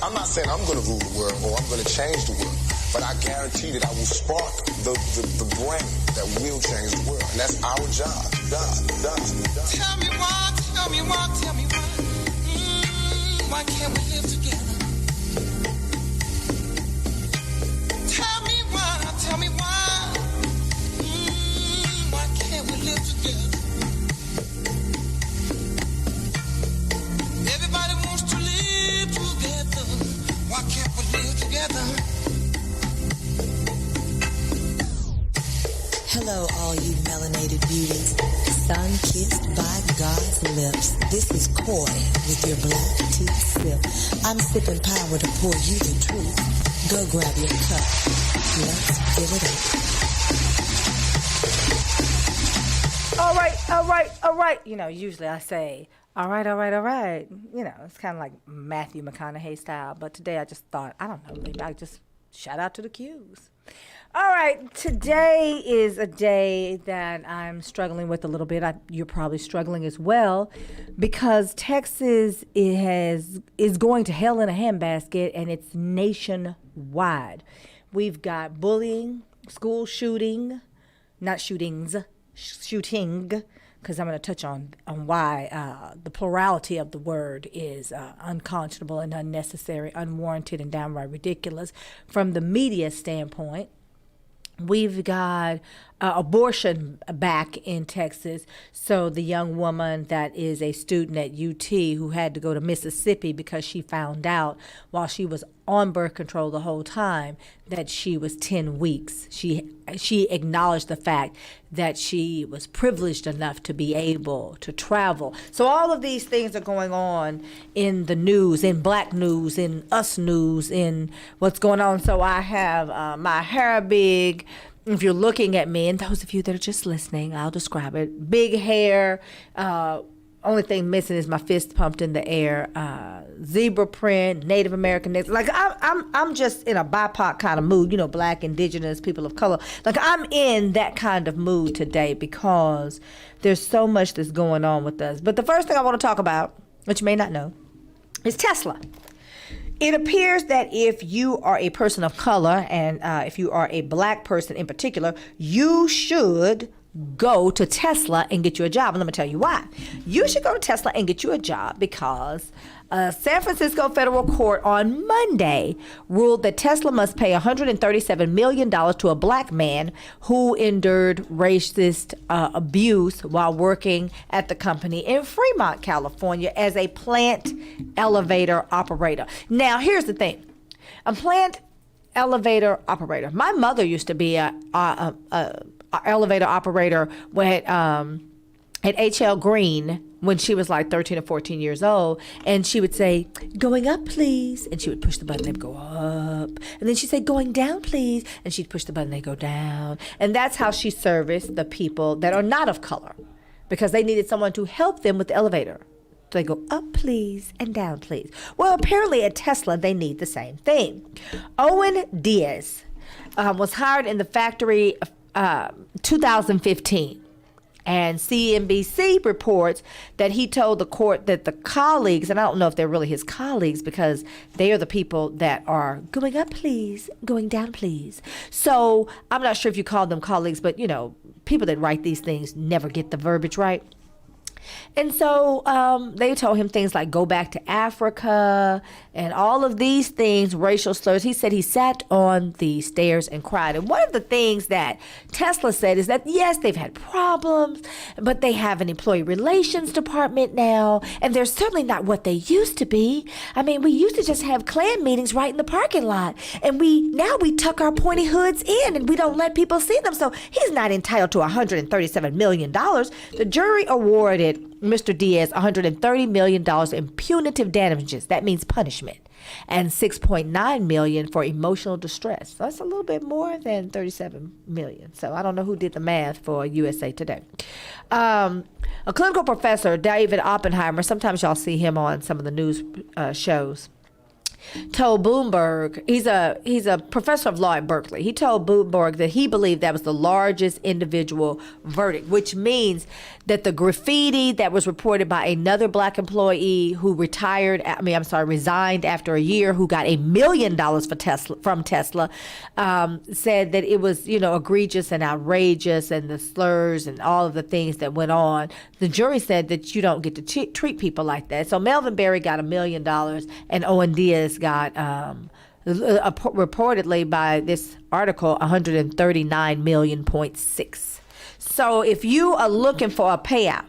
I'm not saying I'm going to rule the world or I'm going to change the world, but I guarantee that I will spark the brain that will change the world. And that's our job. Tell me why. Why can't we live together? Tell me why. Why can't we live together? Everybody wants to live together. Why can't we live together? Hello, all you melanated beauties, sun-kissed by God's lips. This is Coy with your black tea sip. I'm sipping power to pour you the truth. Go grab your cup. Let's fill it up. All right. You know, usually I say, all right. You know, it's kind of like Matthew McConaughey style. But today I just thought, I don't know, maybe I just shout out to the Qs. All right, today is a day that I'm struggling with a little bit. You're probably struggling as well because Texas is going to hell in a handbasket, and it's nationwide. We've got bullying, school shooting, not shootings, shooting, because I'm going to touch on why the plurality of the word is unconscionable and unnecessary, unwarranted, and downright ridiculous from the media standpoint. We've got abortion back in Texas. So the young woman that is a student at UT who had to go to Mississippi because she found out while she was on birth control the whole time that she was 10 weeks. She acknowledged the fact that she was privileged enough to be able to travel. So all of these things are going on in the news, in black news, in us news, in what's going on. So I have my hair big. If you're looking at me, and those of you that are just listening, I'll describe it. Big hair. Only thing missing is my fist pumped in the air. Zebra print, Native American. Like I'm just in a BIPOC kind of mood. You know, black, indigenous, people of color. Like I'm in that kind of mood today because there's so much that's going on with us. But the first thing I want to talk about, which you may not know, is Tesla. It appears that if you are a person of color, and if you are a black person in particular, you should go to Tesla and get you a job. And let me tell you why. You should go to Tesla and get you a job because San Francisco federal court on Monday ruled that Tesla must pay $137 million to a black man who endured racist abuse while working at the company in Fremont, California as a plant elevator operator. Now, here's the thing. A plant elevator operator. My mother used to be a elevator operator at H.L. Green when she was like 13 or 14 years old, and she would say, going up, please, and she would push the button, they'd go up, and then she'd say, going down, please, and she'd push the button, they'd go down, and that's how she serviced the people that are not of color, because they needed someone to help them with the elevator. So they go up, please, and down, please. Well, apparently at Tesla, they need the same thing. Owen Diaz was hired in the factory 2015. And CNBC reports that he told the court that the colleagues, and I don't know if they're really his colleagues because they are the people that are going up, please, going down, please. So I'm not sure if you call them colleagues, but, you know, people that write these things never get the verbiage right. And so they told him things like go back to Africa and all of these things, racial slurs. He said he sat on the stairs and cried. And one of the things that Tesla said is that, yes, they've had problems, but they have an employee relations department now, and they're certainly not what they used to be. I mean, we used to just have Klan meetings right in the parking lot, and now we tuck our pointy hoods in and we don't let people see them. So he's not entitled to $137 million. The jury awarded Mr. Diaz $130 million in punitive damages. That means punishment. And $6.9 million for emotional distress. So that's a little bit more than $37 million. So I don't know who did the math for USA Today. A clinical professor, David Oppenheimer, sometimes y'all see him on some of the news shows. told Bloomberg, he's a professor of law at Berkeley. He told Bloomberg that he believed that was the largest individual verdict, which means that the graffiti that was reported by another black employee who resigned after a year, who got $1 million from Tesla, said that it was, egregious and outrageous, and the slurs and all of the things that went on. The jury said that you don't get to treat people like that. So Melvin Berry got $1 million, and Owen Diaz got reportedly by this article 139 million point six. So if you are looking for a payout,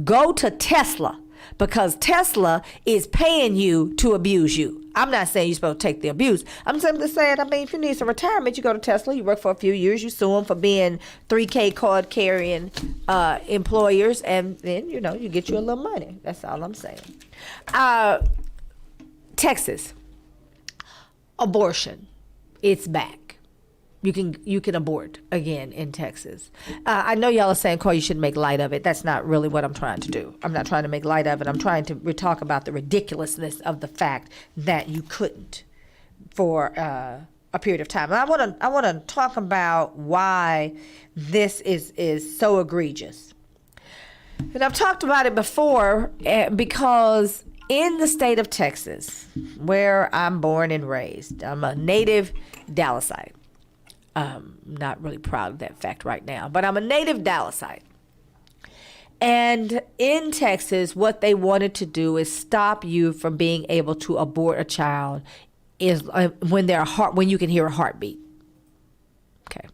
go to Tesla, because Tesla is paying you to abuse you. I'm not saying you're supposed to take the abuse. I'm simply saying, if you need some retirement, you go to Tesla, you work for a few years, you sue them for being 3K card carrying employers, and then, you get you a little money. That's all I'm saying. Texas, abortion, it's back. You can abort again in Texas. I know y'all are saying, Cole, you shouldn't make light of it. That's not really what I'm trying to do. I'm not trying to make light of it. I'm trying to talk about the ridiculousness of the fact that you couldn't for a period of time. And I want to talk about why this is so egregious. And I've talked about it before because in the state of Texas, where I'm born and raised, I'm a native Dallasite. Not really proud of that fact right now, but I'm a native Dallasite. And in Texas, what they wanted to do is stop you from being able to abort a child is when you can hear a heartbeat. Okay.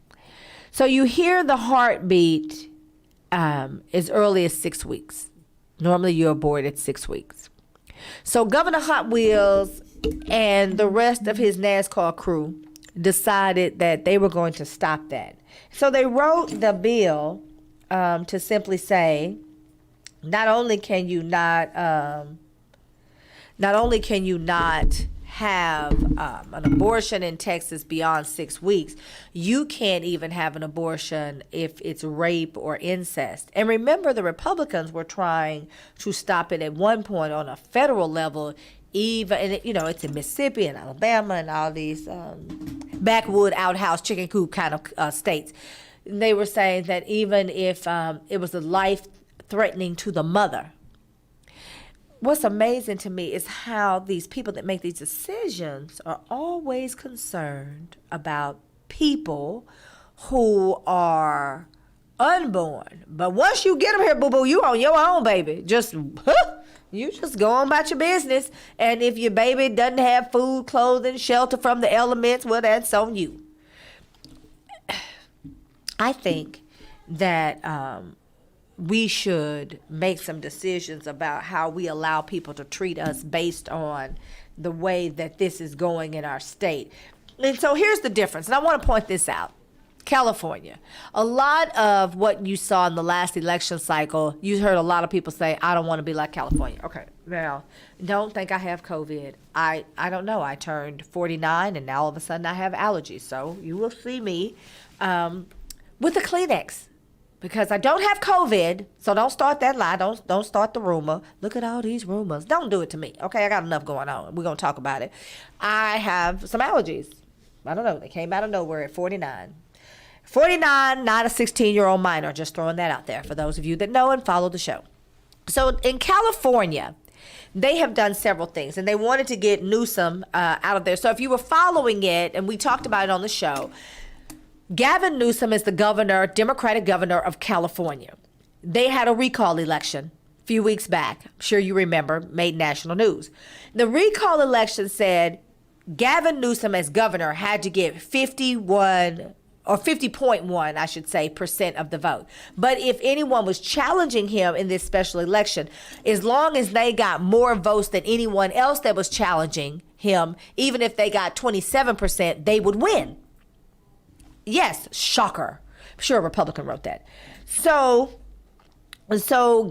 So you hear the heartbeat as early as 6 weeks. Normally you abort at 6 weeks. So Governor Hot Wheels and the rest of his NASCAR crew decided that they were going to stop that. So they wrote the bill to simply say, not only can you not have an abortion in Texas beyond 6 weeks, you can't even have an abortion if it's rape or incest. And remember, the Republicans were trying to stop it at one point on a federal level, even, and it's in Mississippi and Alabama and all these backwood outhouse chicken coop kind of states. They were saying that even if it was a life threatening to the mother. What's amazing to me is how these people that make these decisions are always concerned about people who are unborn. But once you get them here, boo-boo, you on your own, baby. You just go on about your business. And if your baby doesn't have food, clothing, shelter from the elements, well, that's on you. I think that we should make some decisions about how we allow people to treat us based on the way that this is going in our state. And so here's the difference. And I want to point this out. California. A lot of what you saw in the last election cycle, you heard a lot of people say, I don't want to be like California. Okay, now, don't think I have COVID. I don't know. I turned 49 and now all of a sudden I have allergies. So you will see me with a Kleenex because I don't have COVID. So don't start that lie. Don't start the rumor. Look at all these rumors. Don't do it to me. Okay, I got enough going on. We're going to talk about it. I have some allergies. I don't know. They came out of nowhere at 49. 49, not a 16-year-old minor. Just throwing that out there for those of you that know and follow the show. So in California, they have done several things, and they wanted to get Newsom out of there. So if you were following it, and we talked about it on the show, Gavin Newsom is the governor, Democratic governor of California. They had a recall election a few weeks back. I'm sure you remember, made national news. The recall election said Gavin Newsom as governor had to get 50.1, I should say, percent of the vote. But if anyone was challenging him in this special election, as long as they got more votes than anyone else that was challenging him, even if they got 27%, they would win. Yes, shocker. I'm sure a Republican wrote that. So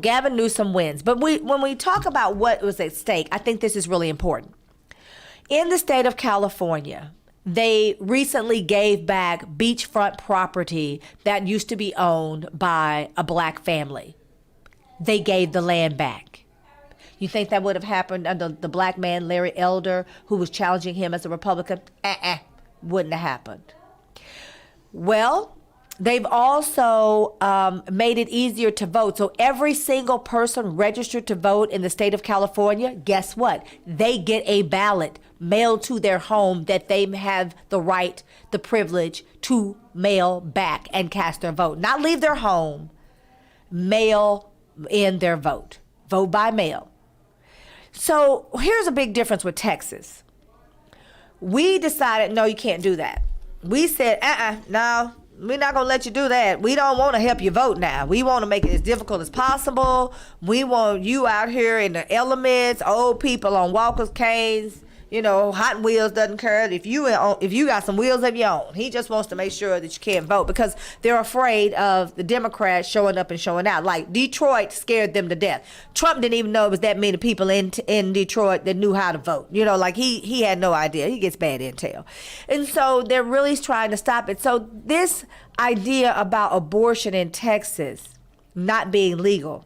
Gavin Newsom wins. But when we talk about what was at stake, I think this is really important. In the state of California, they recently gave back beachfront property that used to be owned by a black family. They gave the land back. You think that would have happened under the black man, Larry Elder, who was challenging him as a Republican? Wouldn't have happened. Well, they've also made it easier to vote. So every single person registered to vote in the state of California, guess what? They get a ballot mailed to their home that they have the right, the privilege to mail back and cast their vote. Not leave their home, mail in their vote. Vote by mail. So here's a big difference with Texas. We decided, no, you can't do that. We said, no, we're not going to let you do that. We don't want to help you vote now. We want to make it as difficult as possible. We want you out here in the elements, old people on walkers, canes, Hot Wheels doesn't care if you got some wheels of your own. He just wants to make sure that you can't vote because they're afraid of the Democrats showing up and showing out. Like Detroit scared them to death. Trump didn't even know it was that many people in Detroit that knew how to vote. Like he had no idea. He gets bad intel. And so they're really trying to stop it. So this idea about abortion in Texas not being legal,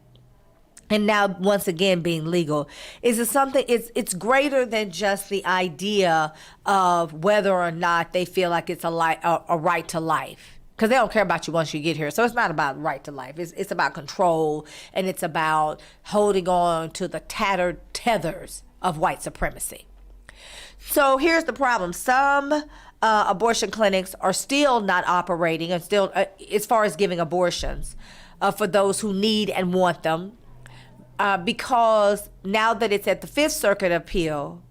and now once again being legal, is something. It's greater than just the idea of whether or not they feel like it's a right to life, because they don't care about you once you get here. So it's not about right to life. It's about control, and it's about holding on to the tattered tethers of white supremacy. So here's the problem: some abortion clinics are still not operating, and still as far as giving abortions for those who need and want them. Because now that it's at the Fifth Circuit appeal,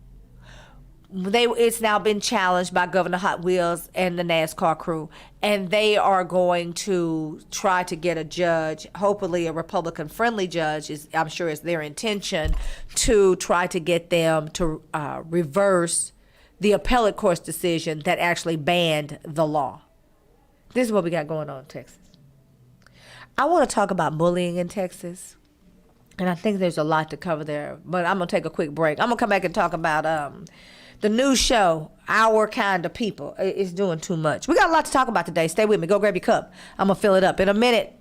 it's now been challenged by Governor Hot Wheels and the NASCAR crew, and they are going to try to get a judge, hopefully a Republican-friendly judge, I'm sure is their intention, to try to get them to reverse the appellate court's decision that actually banned the law. This is what we got going on in Texas. I want to talk about bullying in Texas. And I think there's a lot to cover there, but I'm going to take a quick break. I'm going to come back and talk about the new show, Our Kind of People. It's doing too much. We got a lot to talk about today. Stay with me. Go grab your cup. I'm going to fill it up in a minute.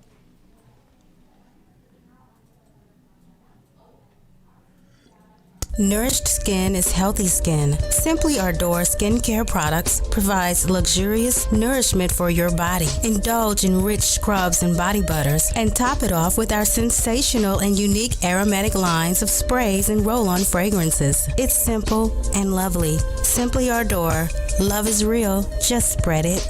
Nourished skin is healthy skin. Simply Ardor skincare products provides luxurious nourishment for your body. Indulge in rich scrubs and body butters and top it off with our sensational and unique aromatic lines of sprays and roll-on fragrances. It's simple and lovely. Simply Ardor. Love is real. Just spread it.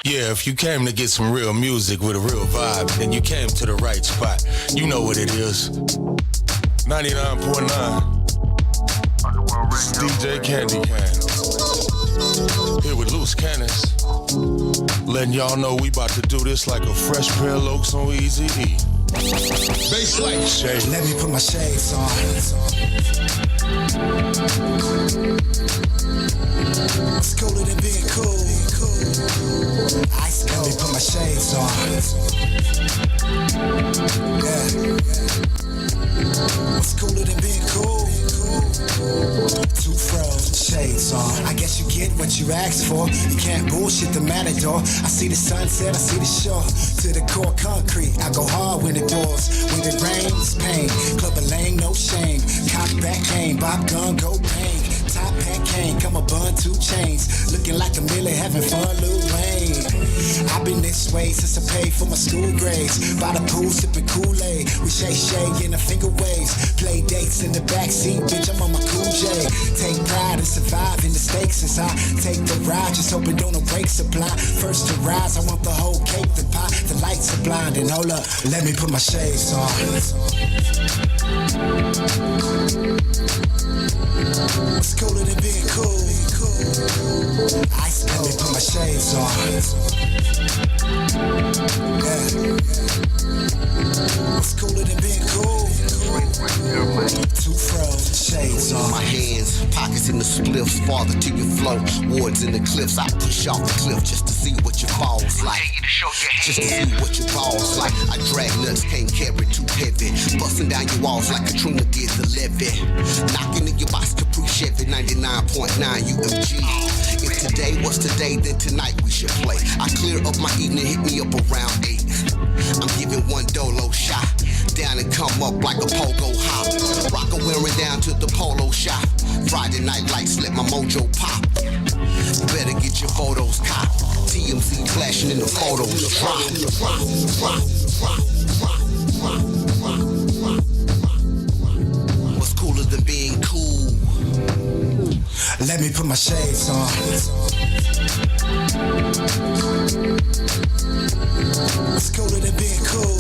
Yeah, if you came to get some real music with a real vibe, then you came to the right spot. You know what it is. 99.9. It's DJ Candy Can. Here with Loose Cannons. Letting y'all know we about to do this like a fresh pair of Lokes on Easy-E. Baseline shade. Let me put my shades on. It's cooler than being cool. Ice cold. Let me put my shades on. Yeah. It's cooler than being cool. Two froze, shades on. I guess you get what you asked for. You can't bullshit the matador. I see the sunset, I see the shore. To the core concrete, I go hard when the doors. When it rains, pain. Club a lane, no shame. Cock back game, Bob gun, go bang. Top hat cane, come a bun, 2 chains. Looking like a Millie, having fun, Lil Wayne. I've been this way since I paid for my school grades. By the pool, sipping Kool-Aid. We shake in the finger waves. Play dates in the backseat, bitch, I'm on my cool J. Take pride in surviving the stakes as I take the ride. Just hoping don't no break supply. First to rise, I want the whole cake, the pie. The lights are blinding, hold up, let me put my shades on. It's cooler than being cool. Ice cold. Let me put my shades on. Yeah. It's cooler than being cool. 2 froze, shades on. My hands, pockets in the spliffs, farther to your flow. Wards in the cliffs, I push off the cliff just to see what your balls like. Just to see what your balls like. I drag nuts, can't carry too heavy. Busting down your walls like Katrina did the levee. Knocking in your box, Capri Chevy 99.9 UMG. If today was today, then tonight we should play. I clear up my evening, hit me up around 8. I'm giving one dolo shot. Down and come up like a pogo hop. Rocker wearing down to the polo shop. Friday night lights let my mojo pop. Better get your photos copped. TMZ flashing in the photos. What's cooler than being cool? Let me put my shades on. What's cooler than being cool?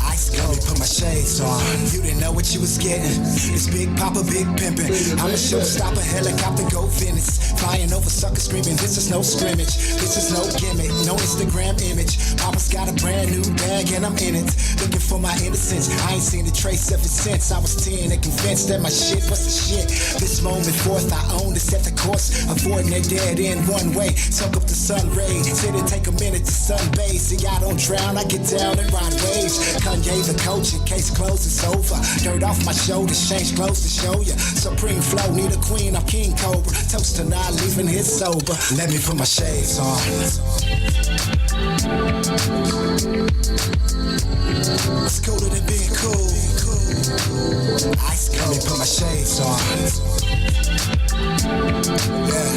Ice cold, put my shades on. You didn't know what you was getting. It's Big Papa, Big Pimpin'. I'm a showstopper, helicopter, go Venice. Flying over suckers screaming, this is no scrimmage. This is no gimmick, no Instagram image. Papa's got a brand new bag and I'm in it. Looking for my innocence. I ain't seen a trace of it since I was 10 and convinced that my shit was the shit. This moment forth, I own to set the course. Avoiding that dead end one way. Soak up the sun rays. Sit and take a minute to sunbathe. See, I don't drown, I get down and ride waves. Kanye the coach, in case close it's over. Dirt off my shoulders, change clothes to show ya. Supreme flow, need a queen, I'm King Cobra. Toast to not leaving here sober. Let me put my shades on. What's cooler than being cool? Ice cold. Let me put my shades on. Yeah.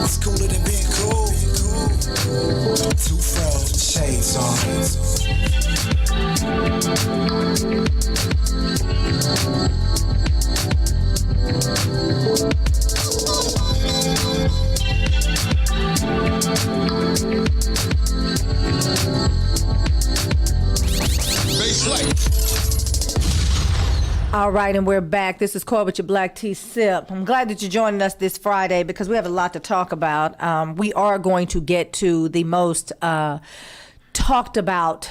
What's cooler than being cool? Two froze, shades on. All right, and we're back. This is Cora with your Black Tea Sip. I'm glad that you're joining us this Friday because we have a lot to talk about. We are going to get to the most talked about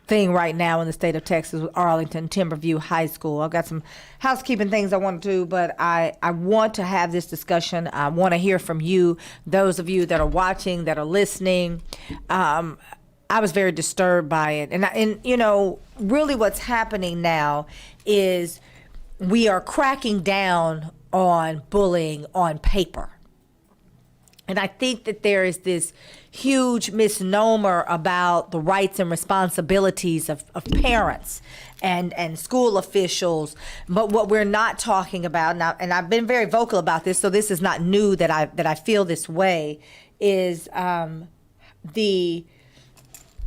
thing right now in the state of Texas with Arlington Timberview High School. I've got some housekeeping things I want to do, but I want to have this discussion. I want to hear from you, those of you that are watching, that are listening. I was very disturbed by it. And you know, really what's happening now is we are cracking down on bullying on paper. And I think that there is this huge misnomer about the rights and responsibilities of parents and school officials. But what we're not talking about now, and I've been very vocal about this, so this is not new that I feel this way, is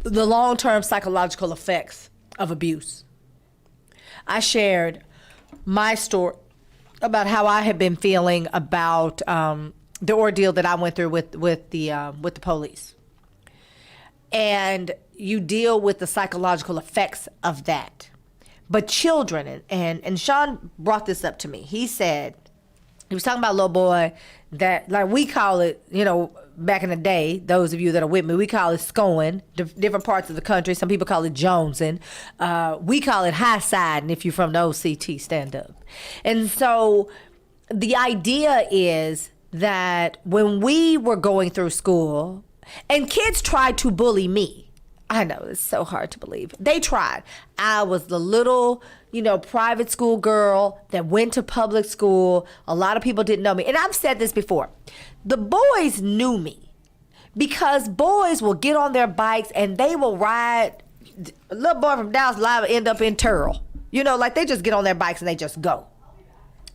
the long-term psychological effects of abuse. I shared my story about how I had been feeling about the ordeal that I went through with the police. And you deal with the psychological effects of that. But children, and Sean brought this up to me. He said, he was talking about a little boy that, like we call it, you know, back in the day, those of you that are with me, we call it scoing, different parts of the country. Some people call it jonesing. We call it high siding if you're from the OCT, stand up. And so the idea is that when we were going through school, and kids tried to bully me. I know, it's so hard to believe. They tried. I was the little, you know, private school girl that went to public school. A lot of people didn't know me. And I've said this before. The boys knew me because boys will get on their bikes and they will ride. A little boy from Dallas Live will end up in Turl. You know, like they just get on their bikes and they just go.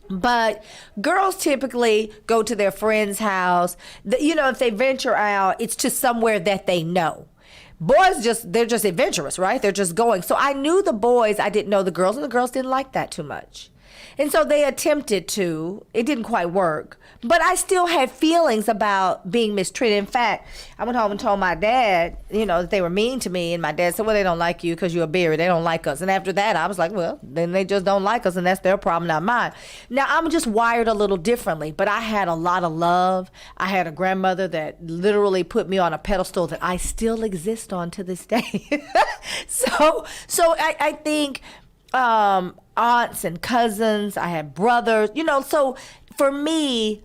But girls typically go to their friend's house. You know, if they venture out, it's to somewhere that they know. Boys they're just adventurous, right? They're just going. So I knew the boys, I didn't know the girls, and the girls didn't like that too much. And so they attempted to. It didn't quite work. But I still had feelings about being mistreated. In fact, I went home and told my dad, you know, that they were mean to me. And my dad said, well, they don't like you because you're a berry. They don't like us. And after that, I was like, well, then they just don't like us. And that's their problem, not mine. Now, I'm just wired a little differently. But I had a lot of love. I had a grandmother that literally put me on a pedestal that I still exist on to this day. So I think aunts and cousins, I had brothers, you know, so for me,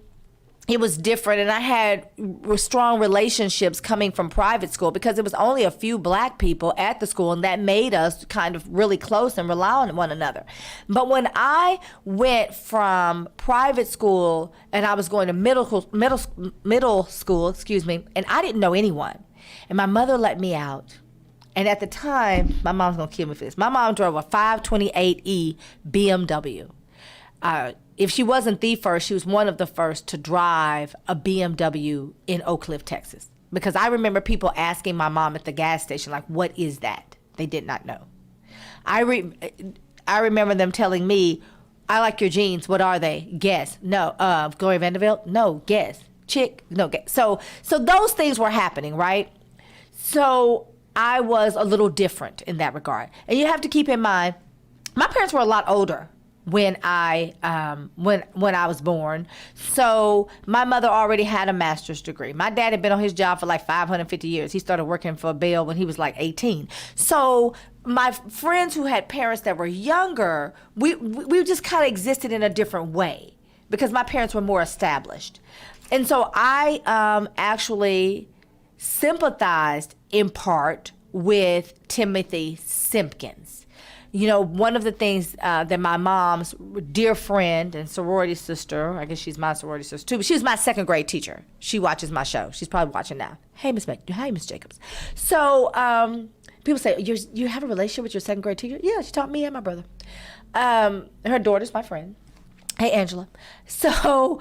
it was different, and I had strong relationships coming from private school because it was only a few black people at the school, and that made us kind of really close and rely on one another. But when I went from private school and I was going to middle school, and I didn't know anyone, and my mother let me out. And at the time, my mom's gonna kill me for this. My mom drove a 528E BMW. If she wasn't the first, she was one of the first to drive a BMW in Oak Cliff, Texas. Because I remember people asking my mom at the gas station, like, what is that? They did not know. I remember them telling me, I like your jeans. What are they? Guess. No. Gloria Vanderbilt? No. Guess. Chick? No. Guess. So those things were happening, right? So I was a little different in that regard. And you have to keep in mind, my parents were a lot older when I was born. So my mother already had a master's degree. My dad had been on his job for like 550 years. He started working for Bell when he was like 18. So my friends who had parents that were younger, we just kind of existed in a different way because my parents were more established. And so I actually sympathized in part with Timothy Simpkins. You know, one of the things that my mom's dear friend and sorority sister, I guess she's my sorority sister too, but she was my second grade teacher. She watches my show. She's probably watching now. Hey, Miss Jacobs. So people say, you have a relationship with your second grade teacher? Yeah, she taught me and my brother. Her daughter's my friend. Hey, Angela. So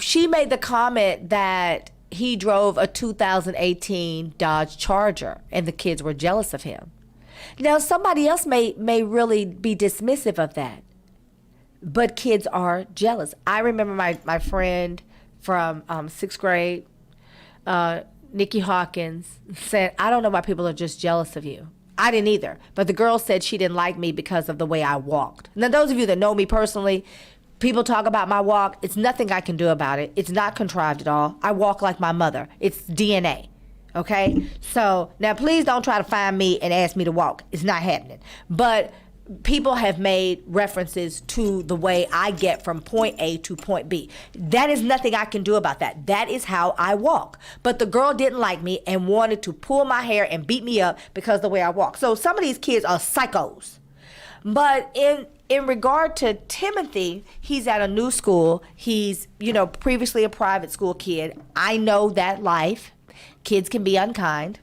she made the comment that he drove a 2018 Dodge Charger and the kids were jealous of him. Now, somebody else may really be dismissive of that, but kids are jealous. I remember my friend from sixth grade, Nikki Hawkins, said, I don't know why people are just jealous of you. I didn't either, but the girl said she didn't like me because of the way I walked. Now, those of you that know me personally, people talk about my walk. It's nothing I can do about it. It's not contrived at all. I walk like my mother. It's DNA. Okay? So now please don't try to find me and ask me to walk. It's not happening. But people have made references to the way I get from point A to point B. That is nothing I can do about that. That is how I walk. But the girl didn't like me and wanted to pull my hair and beat me up because of the way I walk. So some of these kids are psychos. But in regard to Timothy, he's at a new school. He's, previously a private school kid. I know that life. Kids can be unkind.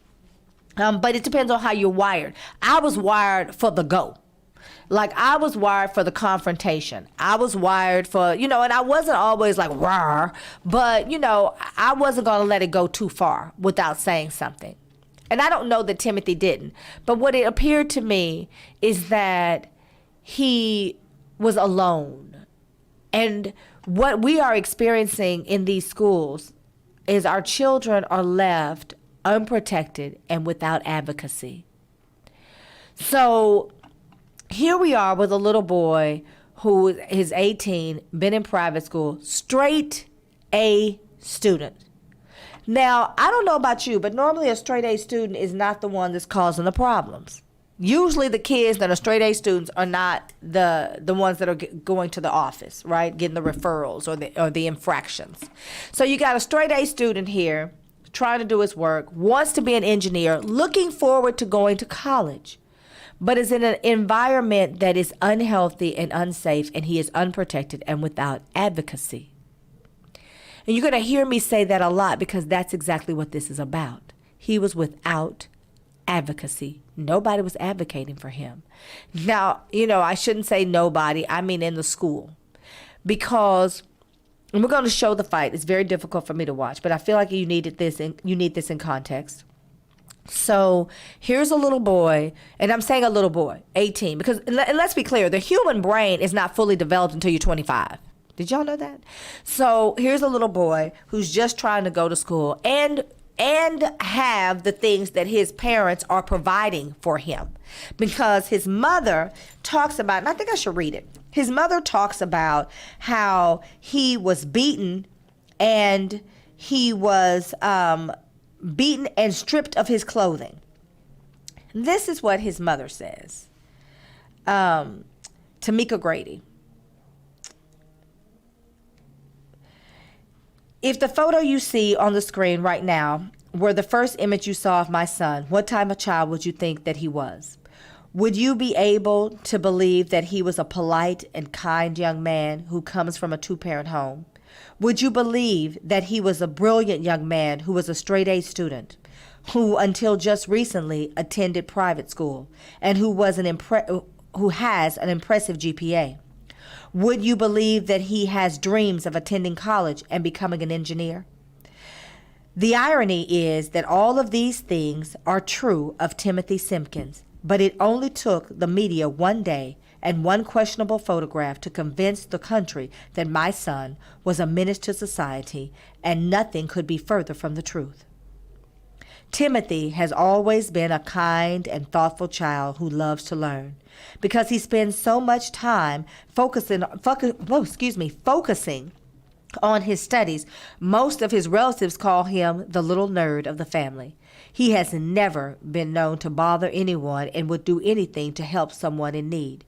But it depends on how you're wired. I was wired for the go. Like, I was wired for the confrontation. I was wired for, and I wasn't always like, rah, but, I wasn't going to let it go too far without saying something. And I don't know that Timothy didn't. But what it appeared to me is that he was alone. And what we are experiencing in these schools is our children are left unprotected and without advocacy. So here we are with a little boy who is 18, been in private school, straight A student. Now, I don't know about you, but normally a straight A student is not the one that's causing the problems. Usually the kids that are straight A students are not the ones that are going to the office, right? Getting the referrals or the infractions. So you got a straight A student here trying to do his work, wants to be an engineer, looking forward to going to college, but is in an environment that is unhealthy and unsafe, and he is unprotected and without advocacy. And you're going to hear me say that a lot because that's exactly what this is about. He was without advocacy. Nobody was advocating for him. Now, I shouldn't say nobody. I mean in the school. Because, and we're going to show the fight. It's very difficult for me to watch, but I feel like you need this in context. So here's a little boy, and I'm saying a little boy, 18, because, and let's be clear, the human brain is not fully developed until you're 25. Did y'all know that? So here's a little boy who's just trying to go to school and have the things that his parents are providing for him. Because his mother talks about, and I think I should read it. His mother talks about how he was beaten and he was beaten and stripped of his clothing. This is what his mother says. Tamika Grady. If the photo you see on the screen right now were the first image you saw of my son, what type of child would you think that he was? Would you be able to believe that he was a polite and kind young man who comes from a two-parent home? Would you believe that he was a brilliant young man who was a straight-A student, who until just recently attended private school, and who has an impressive GPA? Would you believe that he has dreams of attending college and becoming an engineer? The irony is that all of these things are true of Timothy Simpkins, but it only took the media one day and one questionable photograph to convince the country that my son was a menace to society, and nothing could be further from the truth. Timothy has always been a kind and thoughtful child who loves to learn. Because he spends so much time focusing on his studies, most of his relatives call him the little nerd of the family. He has never been known to bother anyone and would do anything to help someone in need.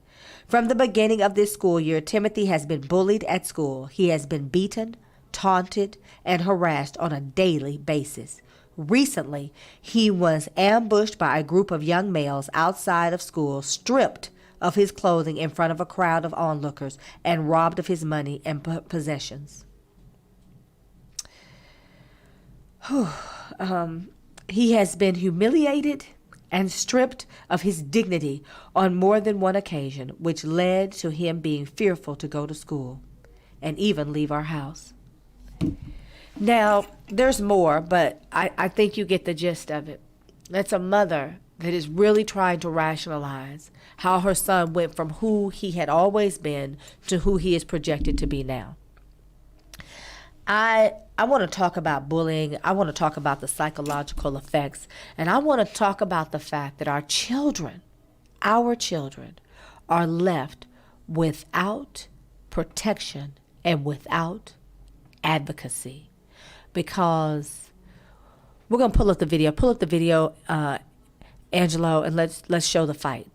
From the beginning of this school year, Timothy has been bullied at school. He has been beaten, taunted, and harassed on a daily basis. Recently, he was ambushed by a group of young males outside of school, stripped of his clothing in front of a crowd of onlookers, and robbed of his money and possessions. He has been humiliated and stripped of his dignity on more than one occasion, which led to him being fearful to go to school and even leave our house. Now, there's more, but I think you get the gist of it. That's a mother that is really trying to rationalize how her son went from who he had always been to who he is projected to be now. I want to talk about bullying. I want to talk about the psychological effects. And I want to talk about the fact that our children are left without protection and without advocacy. Because we're going to pull up the video, Angelo, and let's show the fight.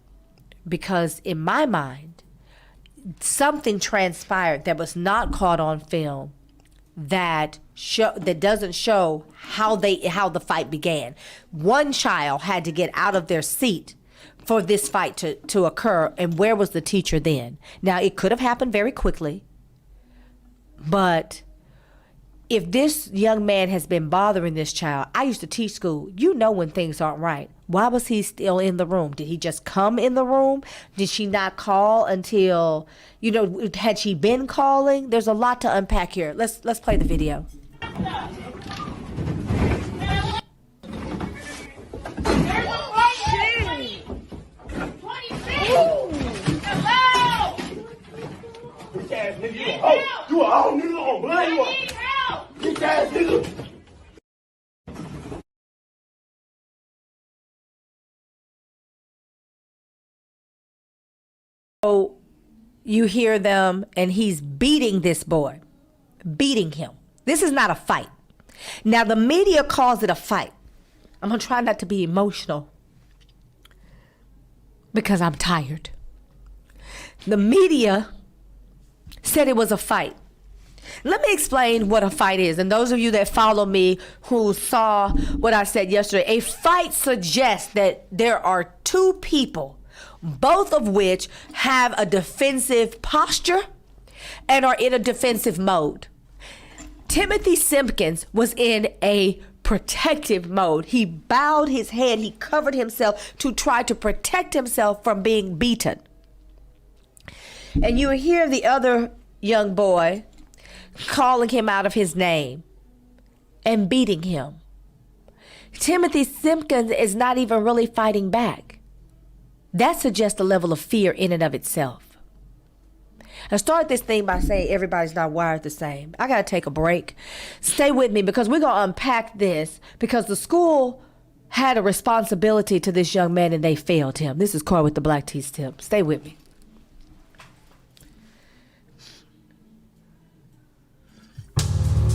Because in my mind, something transpired that was not caught on film that doesn't show how the fight began. One child had to get out of their seat for this fight to occur, and where was the teacher then? Now, it could have happened very quickly, but if this young man has been bothering this child, I used to teach school, you know when things aren't right. Why was he still in the room? Did he just come in the room? Did she not call until, had she been calling? There's a lot to unpack here. Let's play the video. You a whole nigga on blood. You a bitch ass nigga. So you hear them, and he's beating this boy, beating him. This is not a fight. Now, the media calls it a fight. I'm going to try not to be emotional because I'm tired. The media said it was a fight. Let me explain what a fight is. And those of you that follow me who saw what I said yesterday, a fight suggests that there are two people, both of which have a defensive posture and are in a defensive mode. Timothy Simpkins was in a protective mode. He bowed his head, he covered himself to try to protect himself from being beaten. And you hear the other young boy calling him out of his name and beating him. Timothy Simpkins is not even really fighting back. That suggests a level of fear in and of itself. I started this thing by saying everybody's not wired the same. I got to take a break. Stay with me because we're going to unpack this because the school had a responsibility to this young man and they failed him. This is Cora with the Black Tees Tip. Stay with me.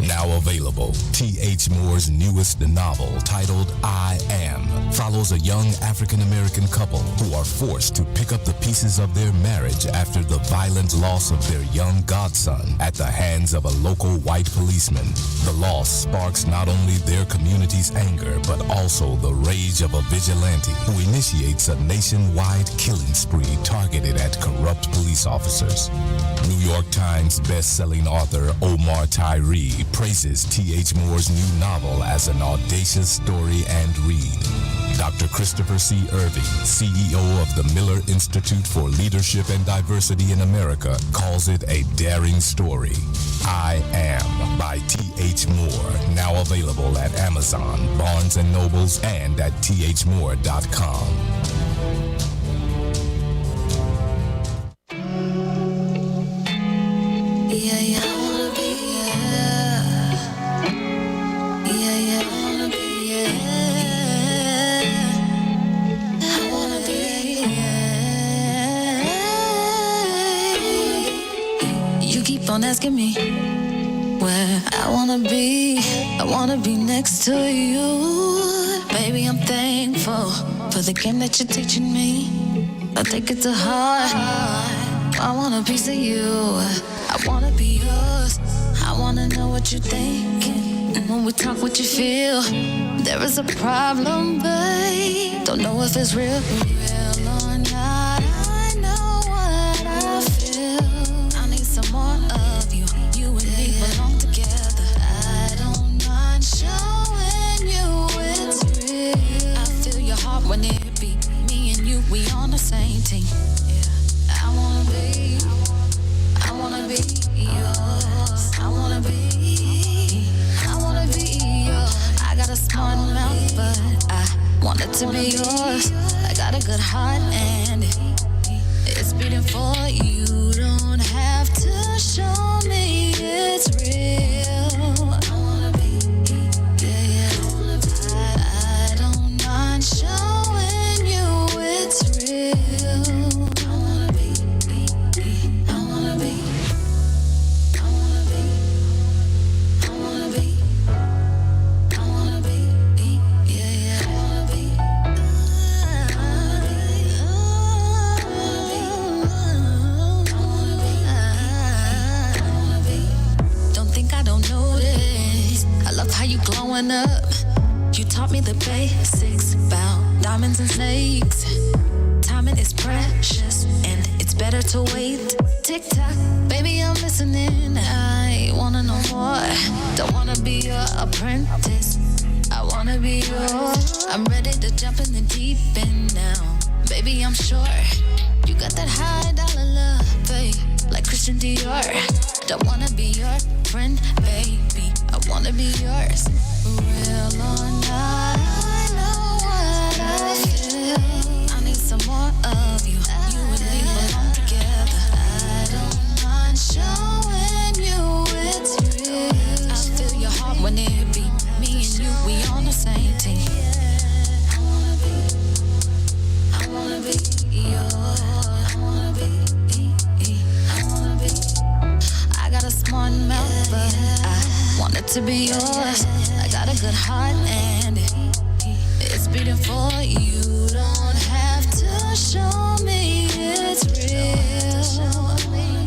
Now a available. T.H. Moore's newest novel, titled I Am, follows a young African-American couple who are forced to pick up the pieces of their marriage after the violent loss of their young godson at the hands of a local white policeman. The loss sparks not only their community's anger, but also the rage of a vigilante who initiates a nationwide killing spree targeted at corrupt police officers. New York Times best-selling author Omar Tyree praises T.H. Moore's new novel as an audacious story and read. Dr. Christopher C. Irving, CEO of the Miller Institute for Leadership and Diversity in America, calls it a daring story. I Am by T.H. Moore, now available at Amazon, Barnes & Nobles, and at thmoore.com. On asking me where I wanna be next to you. Baby, I'm thankful for the game that you're teaching me. I take it to heart. I want a piece of you. I wanna be yours. I wanna know what you're thinking. And when we talk, what you feel. There is a problem, babe. Don't know if it's real or not. I know what I feel. I need some more of you. You and me belong together. I don't mind showing you it's real. I feel your heart when it beat. Me and you, we on the same team. I wanna be yours. I wanna be yours. I got a smart mouth, but I want it to be yours. I got a good heart and it's beating for you. Don't have to show me it's real. I wanna be, yeah. I don't mind showing you it's real. I wanna be, I wanna be, I wanna be, I wanna be, I wanna be, yeah. I wanna be, don't think I don't notice. I love how you glowing up. You taught me the basics about diamonds and snakes. Timing is precious and it's better to wait. Tick tock, baby, I'm listening. I wanna know more. Don't wanna be your apprentice. I wanna be yours. I'm ready to jump in the deep end now. Baby, I'm sure you got that high dollar love, babe, like Christian Dior. Don't wanna be your friend, baby. I wanna be yours. Real or not, I know what I feel. I need some more of you. You and me belong together. I don't mind showing you it's real. I feel your heart when it beat. Me and you, we on the same team. I wanna be yours. I wanna be, I wanna be. I got a smart mouth, but I want it to be yours. I got a good heart and it's beating for you. Don't have to show me it's real.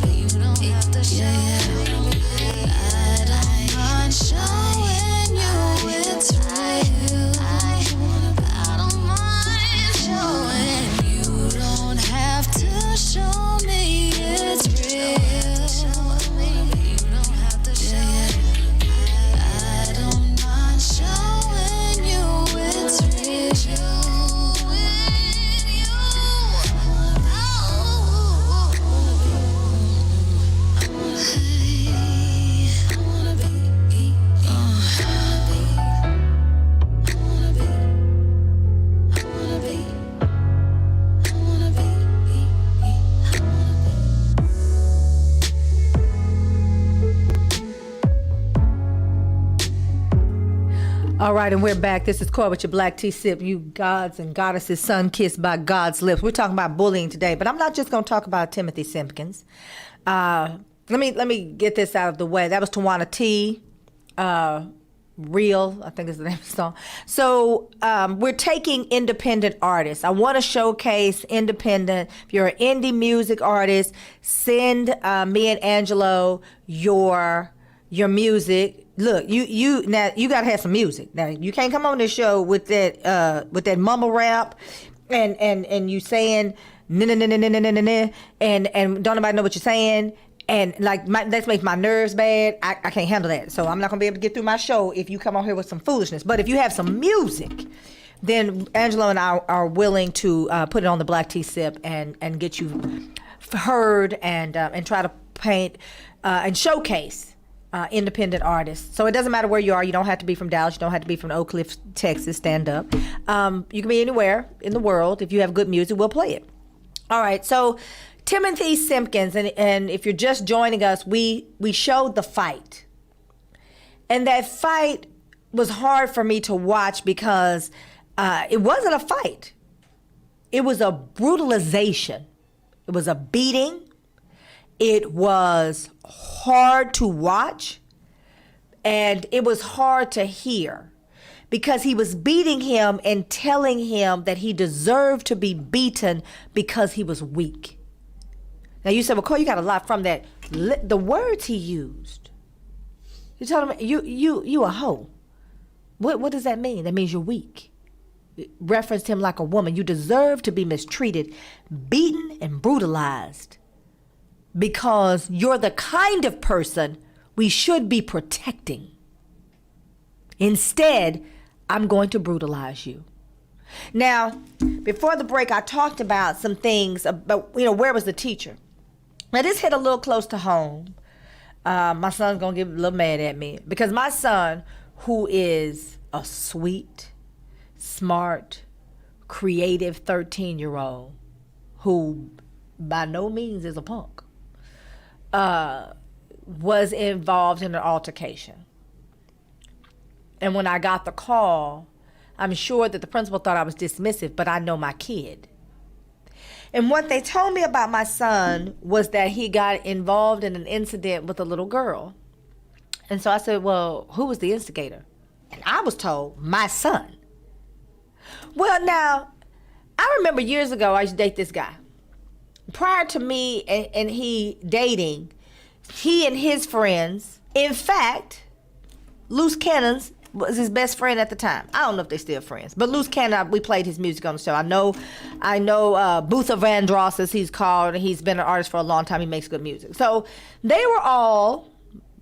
You don't have to show me. I don't mind showing you it's real. I don't mind showing you. Don't have to show me it's real. You don't have to show me. I don't mind showing you it's real. All right, and we're back. This is Cora with your black tea sip. You gods and goddesses, sun-kissed by God's lips. We're talking about bullying today, but I'm not just going to talk about Timothy Simpkins. Let me get this out of the way. That was Tawana T. Real, I think is the name of the song. So we're taking independent artists. I want to showcase independent. If you're an indie music artist, send me and Angelo your music. Look, you gotta have some music. Now you can't come on this show with that mumble rap and you saying and don't nobody know what you're saying. And like that makes my nerves bad. I can't handle that. So I'm not gonna be able to get through my show if you come on here with some foolishness. But if you have some music, then Angelo and I are willing to put it on the Black Tea Sip and get you heard and try to paint and showcase independent artists. So it doesn't matter where you are. You don't have to be from Dallas. You don't have to be from Oak Cliff, Texas. Stand up. You can be anywhere in the world. If you have good music, we'll play it. All right. So Timothy Simpkins, and if you're just joining us, we showed the fight. And that fight was hard for me to watch because it wasn't a fight. It was a brutalization. It was a beating. It was hard to watch. And it was hard to hear because he was beating him and telling him that he deserved to be beaten because he was weak. Now you said, well, Cole, you got a lot from that. The words he used. You told him, you a hoe. What does that mean? That means you're weak. It referenced him like a woman. You deserve to be mistreated, beaten, and brutalized because you're the kind of person we should be protecting. Instead, I'm going to brutalize you. Now, before the break, I talked about some things about, where was the teacher? Now, this hit a little close to home. My son's going to get a little mad at me because my son, who is a sweet, smart, creative 13-year-old, who by no means is a punk, was involved in an altercation. And when I got the call, I'm sure that the principal thought I was dismissive, but I know my kid. And what they told me about my son was that he got involved in an incident with a little girl. And so I said, well, who was the instigator? And I was told, my son. Well, now, I remember years ago, I used to date this guy. Prior to me and he dating, he and his friends, in fact, Loose Cannons was his best friend at the time. I don't know if they're still friends, but Loose Cannon, we played his music on the show. I know Bootha Vandross, as he's called, and he's been an artist for a long time. He makes good music. So they were all,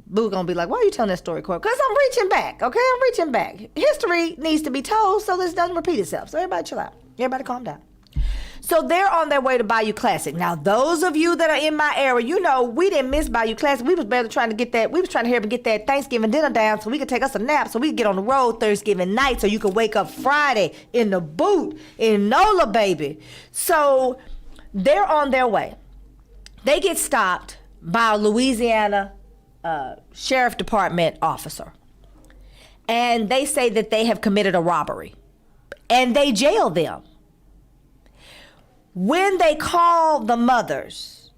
Boo gonna be like, why are you telling that story, Corey? Because I'm reaching back, okay? I'm reaching back. History needs to be told so this doesn't repeat itself. So everybody chill out. Everybody calm down. So they're on their way to Bayou Classic. Now, those of you that are in my area, we didn't miss Bayou Classic. We was barely trying to get that. We was trying to hurry up and get that Thanksgiving dinner down so we could take us a nap so we could get on the road Thanksgiving night so you could wake up Friday in the boot in NOLA, baby. So they're on their way. They get stopped by a Louisiana Sheriff Department officer. And they say that they have committed a robbery. And they jail them. When they call the mothers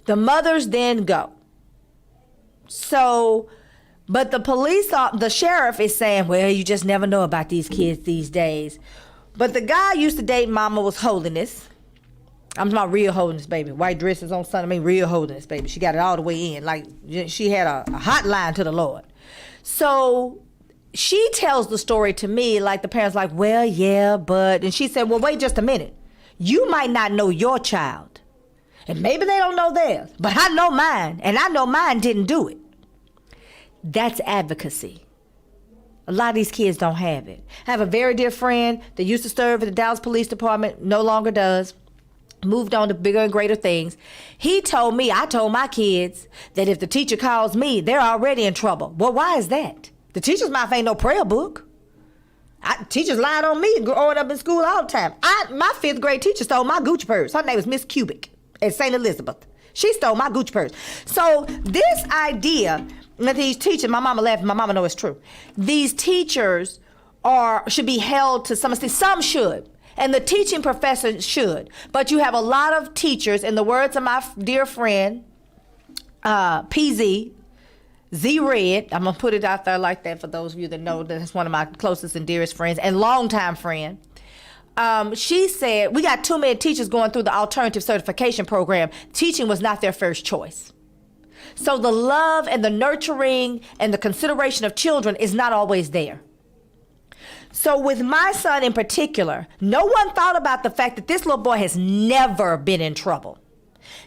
then go. So, but the sheriff is saying, well, you just never know about these kids these days. But the guy used to date Mama was Holiness. I'm talking about real holiness, baby. White dresses on Sunday, real holiness, baby. She got it all the way in. Like, she had a hotline to the Lord. So she tells the story to me like the parents like, well, yeah, but, and she said, well, wait just a minute. You might not know your child, and maybe they don't know theirs, but I know mine, and I know mine didn't do it. That's advocacy. A lot of these kids don't have it. I have a very dear friend that used to serve in the Dallas Police Department, no longer does, moved on to bigger and greater things. He told me, I told my kids that if the teacher calls me, they're already in trouble. Well, why is that? The teacher's mouth ain't no prayer book. Teachers lied on me growing up in school all the time. My 5th grade teacher stole my Gucci purse. Her name was Miss Cubic at St. Elizabeth. She stole my Gucci purse. So this idea that these teachers, my mama laughed, my mama know it's true. These teachers should be held to some extent. Some should. And the teaching professor should. But you have a lot of teachers, in the words of my dear friend, PZ, Zuckerberg, I'm going to put it out there like that for those of you that know that it's one of my closest and dearest friends and longtime friend. She said, we got too many teachers going through the alternative certification program. Teaching was not their first choice. So the love and the nurturing and the consideration of children is not always there. So with my son in particular, no one thought about the fact that this little boy has never been in trouble.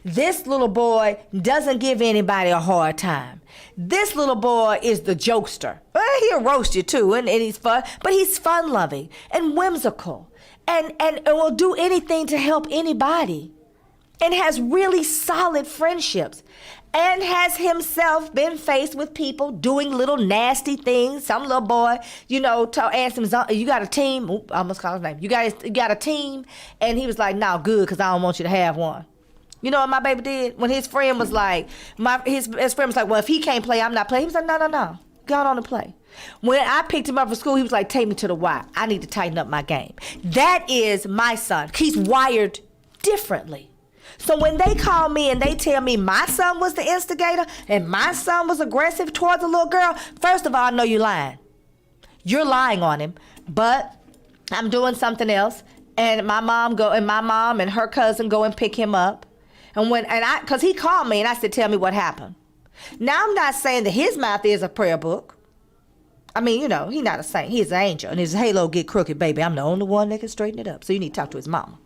This little boy doesn't give anybody a hard time. This little boy is the jokester. Well, he'll roast you too, and he's fun, but he's fun-loving and whimsical and will do anything to help anybody and has really solid friendships and has himself been faced with people doing little nasty things. Some little boy, asked him, you got a team? Oop, I almost called his name. You got a team? And he was like, no, good, because I don't want you to have one. You know what my baby did? When his friend was like, his friend was like, well, if he can't play, I'm not playing. He was like, no. Go on and play. When I picked him up from school, he was like, take me to the Y. I need to tighten up my game. That is my son. He's wired differently. So when they call me and they tell me my son was the instigator and my son was aggressive towards a little girl, first of all, I know you're lying. You're lying on him, but I'm doing something else. And my mom and her cousin go and pick him up. Because he called me and I said, tell me what happened. Now, I'm not saying that his mouth is a prayer book. I mean, he's not a saint. He's an angel. And his halo get crooked, baby. I'm the only one that can straighten it up. So you need to talk to his mama.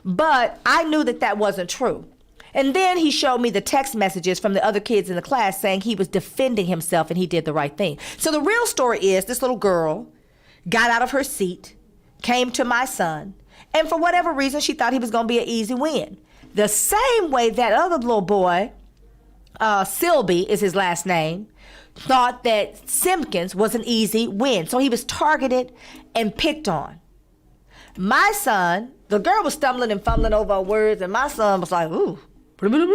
But I knew that wasn't true. And then he showed me the text messages from the other kids in the class saying he was defending himself and he did the right thing. So the real story is this little girl got out of her seat, came to my son, and for whatever reason, she thought he was going to be an easy win. The same way that other little boy, Silby is his last name, thought that Simpkins was an easy win. So he was targeted and picked on. My son, the girl was stumbling and fumbling over her words, and my son was like, ooh. And he said,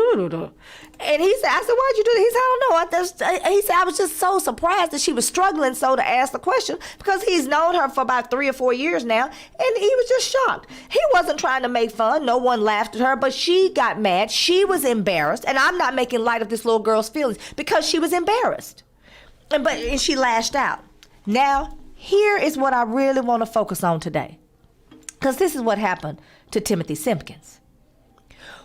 I said, why'd you do that? He said, I don't know. He said, I was just so surprised that she was struggling so to ask the question because he's known her for about 3 or 4 years now, and he was just shocked. He wasn't trying to make fun. No one laughed at her, but she got mad. She was embarrassed, and I'm not making light of this little girl's feelings because she was embarrassed. And she lashed out. Now, here is what I really want to focus on today, because this is what happened to Timothy Simpkins.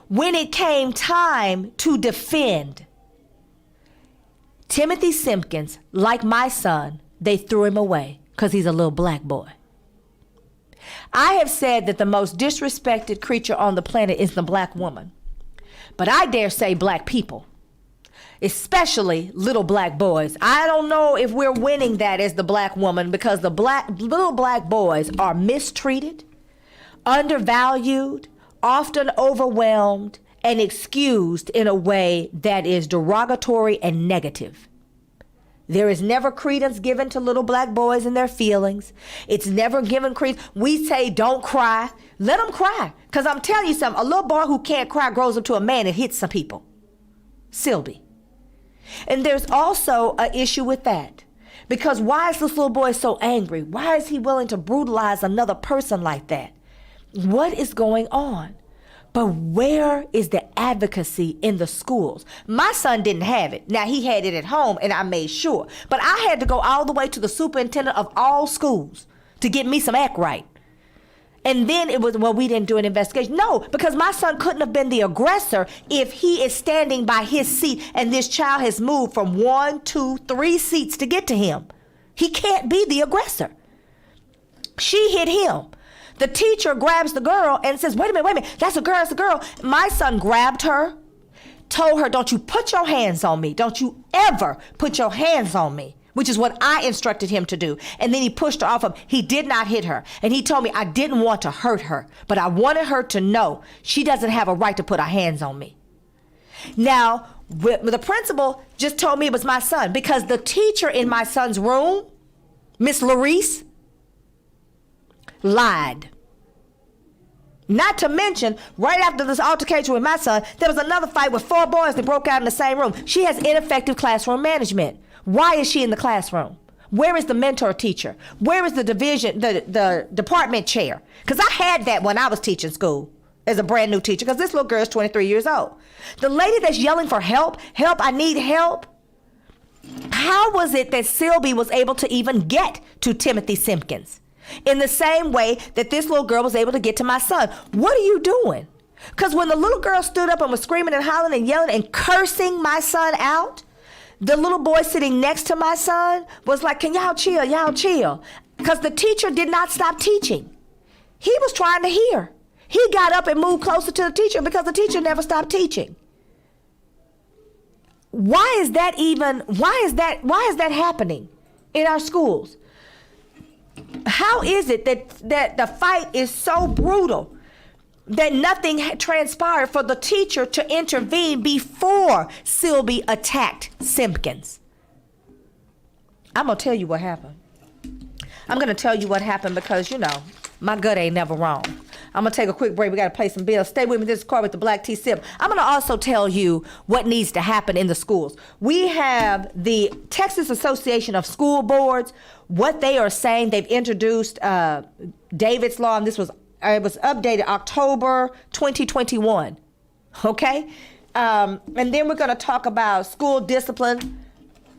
When it came time to defend Timothy Simpkins, like my son, they threw him away because he's a little black boy. I have said that the most disrespected creature on the planet is the black woman. But I dare say black people, especially little black boys. I don't know if we're winning that as the black woman because the little black boys are mistreated, undervalued, often overwhelmed and excused in a way that is derogatory and negative. There is never credence given to little black boys and their feelings. It's never given credence. We say don't cry. Let them cry. Because I'm telling you something, a little boy who can't cry grows up to a man and hits some people. Silby. And there's also an issue with that. Because why is this little boy so angry? Why is he willing to brutalize another person like that? What is going on? But where is the advocacy in the schools? My son didn't have it. Now, he had it at home, and I made sure. But I had to go all the way to the superintendent of all schools to get me some act right. And then it was, well, we didn't do an investigation. No, because my son couldn't have been the aggressor if he is standing by his seat and this child has moved from 1, 2, 3 seats to get to him. He can't be the aggressor. She hit him. The teacher grabs the girl and says, wait a minute, that's a girl. My son grabbed her, told her, don't you put your hands on me. Don't you ever put your hands on me, which is what I instructed him to do. And then he pushed her off of him. He did not hit her. And he told me I didn't want to hurt her, but I wanted her to know she doesn't have a right to put her hands on me. Now, the principal just told me it was my son because the teacher in my son's room, Miss Larice, lied. Not to mention, right after this altercation with my son, there was another fight with 4 boys that broke out in the same room. She has ineffective classroom management. Why is she in the classroom? Where is the mentor teacher? Where is the the department chair? Because I had that when I was teaching school as a brand new teacher, because this little girl is 23 years old. The lady that's yelling for help, I need help, How was it that Sylvie was able to even get to Timothy Simpkins in the same way that this little girl was able to get to my son? What are you doing? Because when the little girl stood up and was screaming and hollering and yelling and cursing my son out, the little boy sitting next to my son was like, can y'all chill, y'all chill? Because the teacher did not stop teaching. He was trying to hear. He got up and moved closer to the teacher because the teacher never stopped teaching. Why is that happening in our schools? How is it that the fight is so brutal that nothing had transpired for the teacher to intervene before Sylvie attacked Simpkins? I'm going to tell you what happened. I'm going to tell you what happened because, you know, my gut ain't never wrong. I'm going to take a quick break. We got to play some bills. Stay with me. This is Car with the Black Tea Sip. I'm going to also tell you what needs to happen in the schools. We have the Texas Association of School Boards. What they are saying, they've introduced David's Law, and it was updated October 2021. Okay? And then we're going to talk about school discipline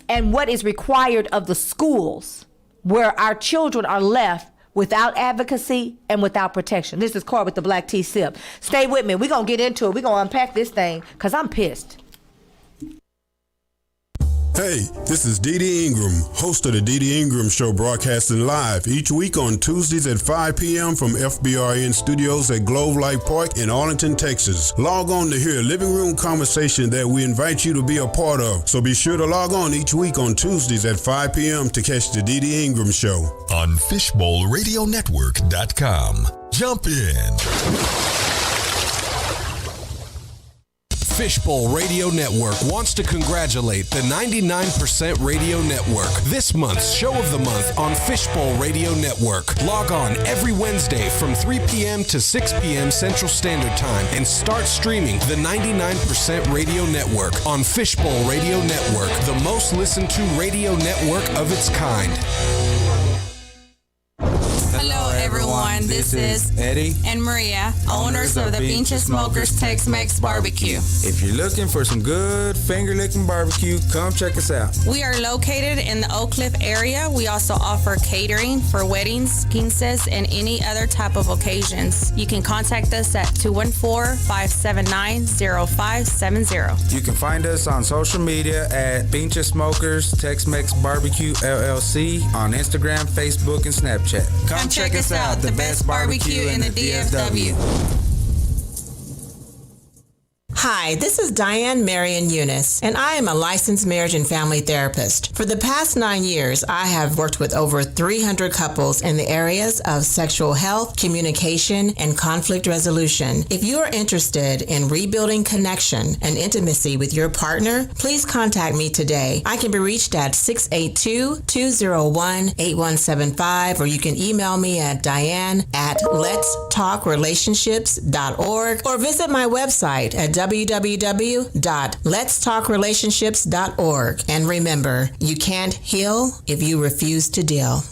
and what is required of the schools where our children are left without advocacy and without protection. This is Car with the Black Tea Sip. Stay with me. We're going to get into it. We're going to unpack this thing because I'm pissed. Hey, this is Dee Dee Ingram, host of the Dee Dee Ingram Show, broadcasting live each week on Tuesdays at 5 p.m. from FBRN Studios at Globe Life Park in Arlington, Texas. Log on to hear a living room conversation that we invite you to be a part of. So be sure to log on each week on Tuesdays at 5 p.m. to catch the Dee Dee Ingram Show. On FishbowlRadioNetwork.com. Jump in. Fishbowl Radio Network wants to congratulate the 99% Radio Network. This month's Show of the Month on Fishbowl Radio Network. Log on every Wednesday from 3 p.m. to 6 p.m. Central Standard Time and start streaming the 99% Radio Network on Fishbowl Radio Network, the most listened to radio network of its kind. Hello everyone, this is Eddie and Maria, owners of the Pinche Smokers Tex-Mex Barbecue. If you're looking for some good finger-licking barbecue, come check us out. We are located in the Oak Cliff area. We also offer catering for weddings, quinces, and any other type of occasions. You can contact us at 214-579-0570. You can find us on social media at Pinche Smokers Tex-Mex Barbecue LLC on Instagram, Facebook, and Snapchat. Come check us out, the best barbecue in the DFW. Hi, this is Diane Marion Eunice, and I am a licensed marriage and family therapist. For the past 9 years, I have worked with over 300 couples in the areas of sexual health, communication, and conflict resolution. If you are interested in rebuilding connection and intimacy with your partner, please contact me today. I can be reached at 682-201-8175, or you can email me at diane@letstalkrelationships.org, or visit my website at www.letstalkrelationships.org. And remember, you can't heal if you refuse to deal.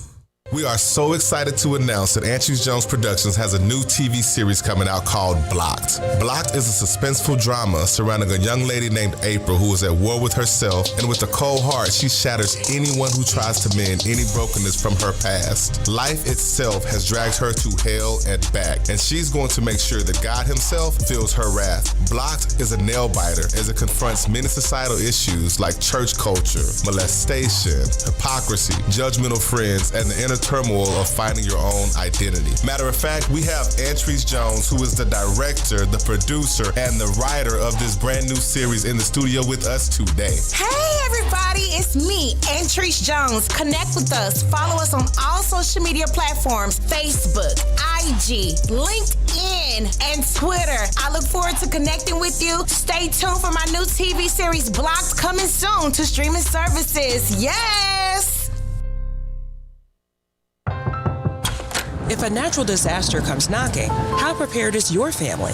We are so excited to announce that Antrese Jones Productions has a new TV series coming out called Blocked. Blocked is a suspenseful drama surrounding a young lady named April who is at war with herself, and with a cold heart, she shatters anyone who tries to mend any brokenness from her past. Life itself has dragged her to hell and back, and she's going to make sure that God himself feels her wrath. Blocked is a nail-biter as it confronts many societal issues like church culture, molestation, hypocrisy, judgmental friends, and the inner turmoil of finding your own identity. Matter of fact, we have Antrese Jones, who is the director, the producer, and the writer of this brand new series in the studio with us today. Hey everybody, it's me, Antrese Jones. Connect with us. Follow us on all social media platforms, Facebook, IG, LinkedIn, and Twitter. I look forward to connecting with you. Stay tuned for my new TV series, Blocked, coming soon to streaming services. Yes! If a natural disaster comes knocking, how prepared is your family?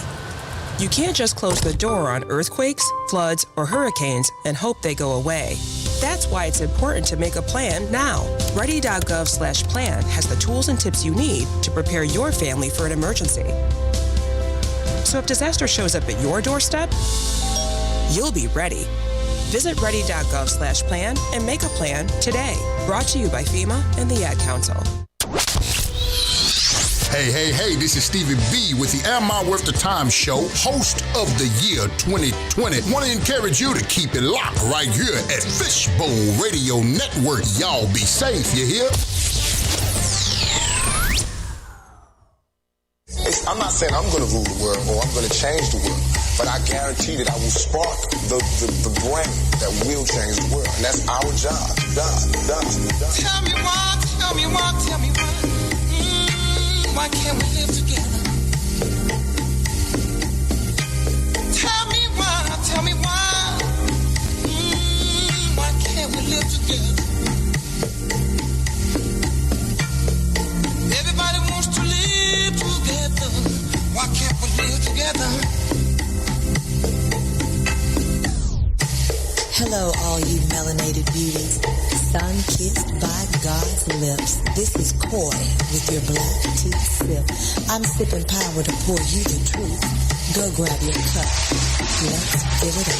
You can't just close the door on earthquakes, floods, or hurricanes and hope they go away. That's why it's important to make a plan now. Ready.gov/plan has the tools and tips you need to prepare your family for an emergency. So if disaster shows up at your doorstep, you'll be ready. Visit ready.gov/plan and make a plan today. Brought to you by FEMA and the Ad Council. Hey, this is Stevie B with the Am I Worth the Time show, host of the year 2020. Want to encourage you to keep it locked right here at Fishbowl Radio Network. Y'all be safe, you hear? I'm not saying I'm going to rule the world or I'm going to change the world, but I guarantee that I will spark the brain that will change the world. And that's our job. Tell me why. Why can't we live together? Tell me why. Why can't we live together? Everybody wants to live together. Why can't we live together? Hello, all you melanated beauties. Sun-kissed by God's lips. This is Koi with your black tea sip. I'm sipping power to pour you the truth. Go grab your cup. Let's fill it up.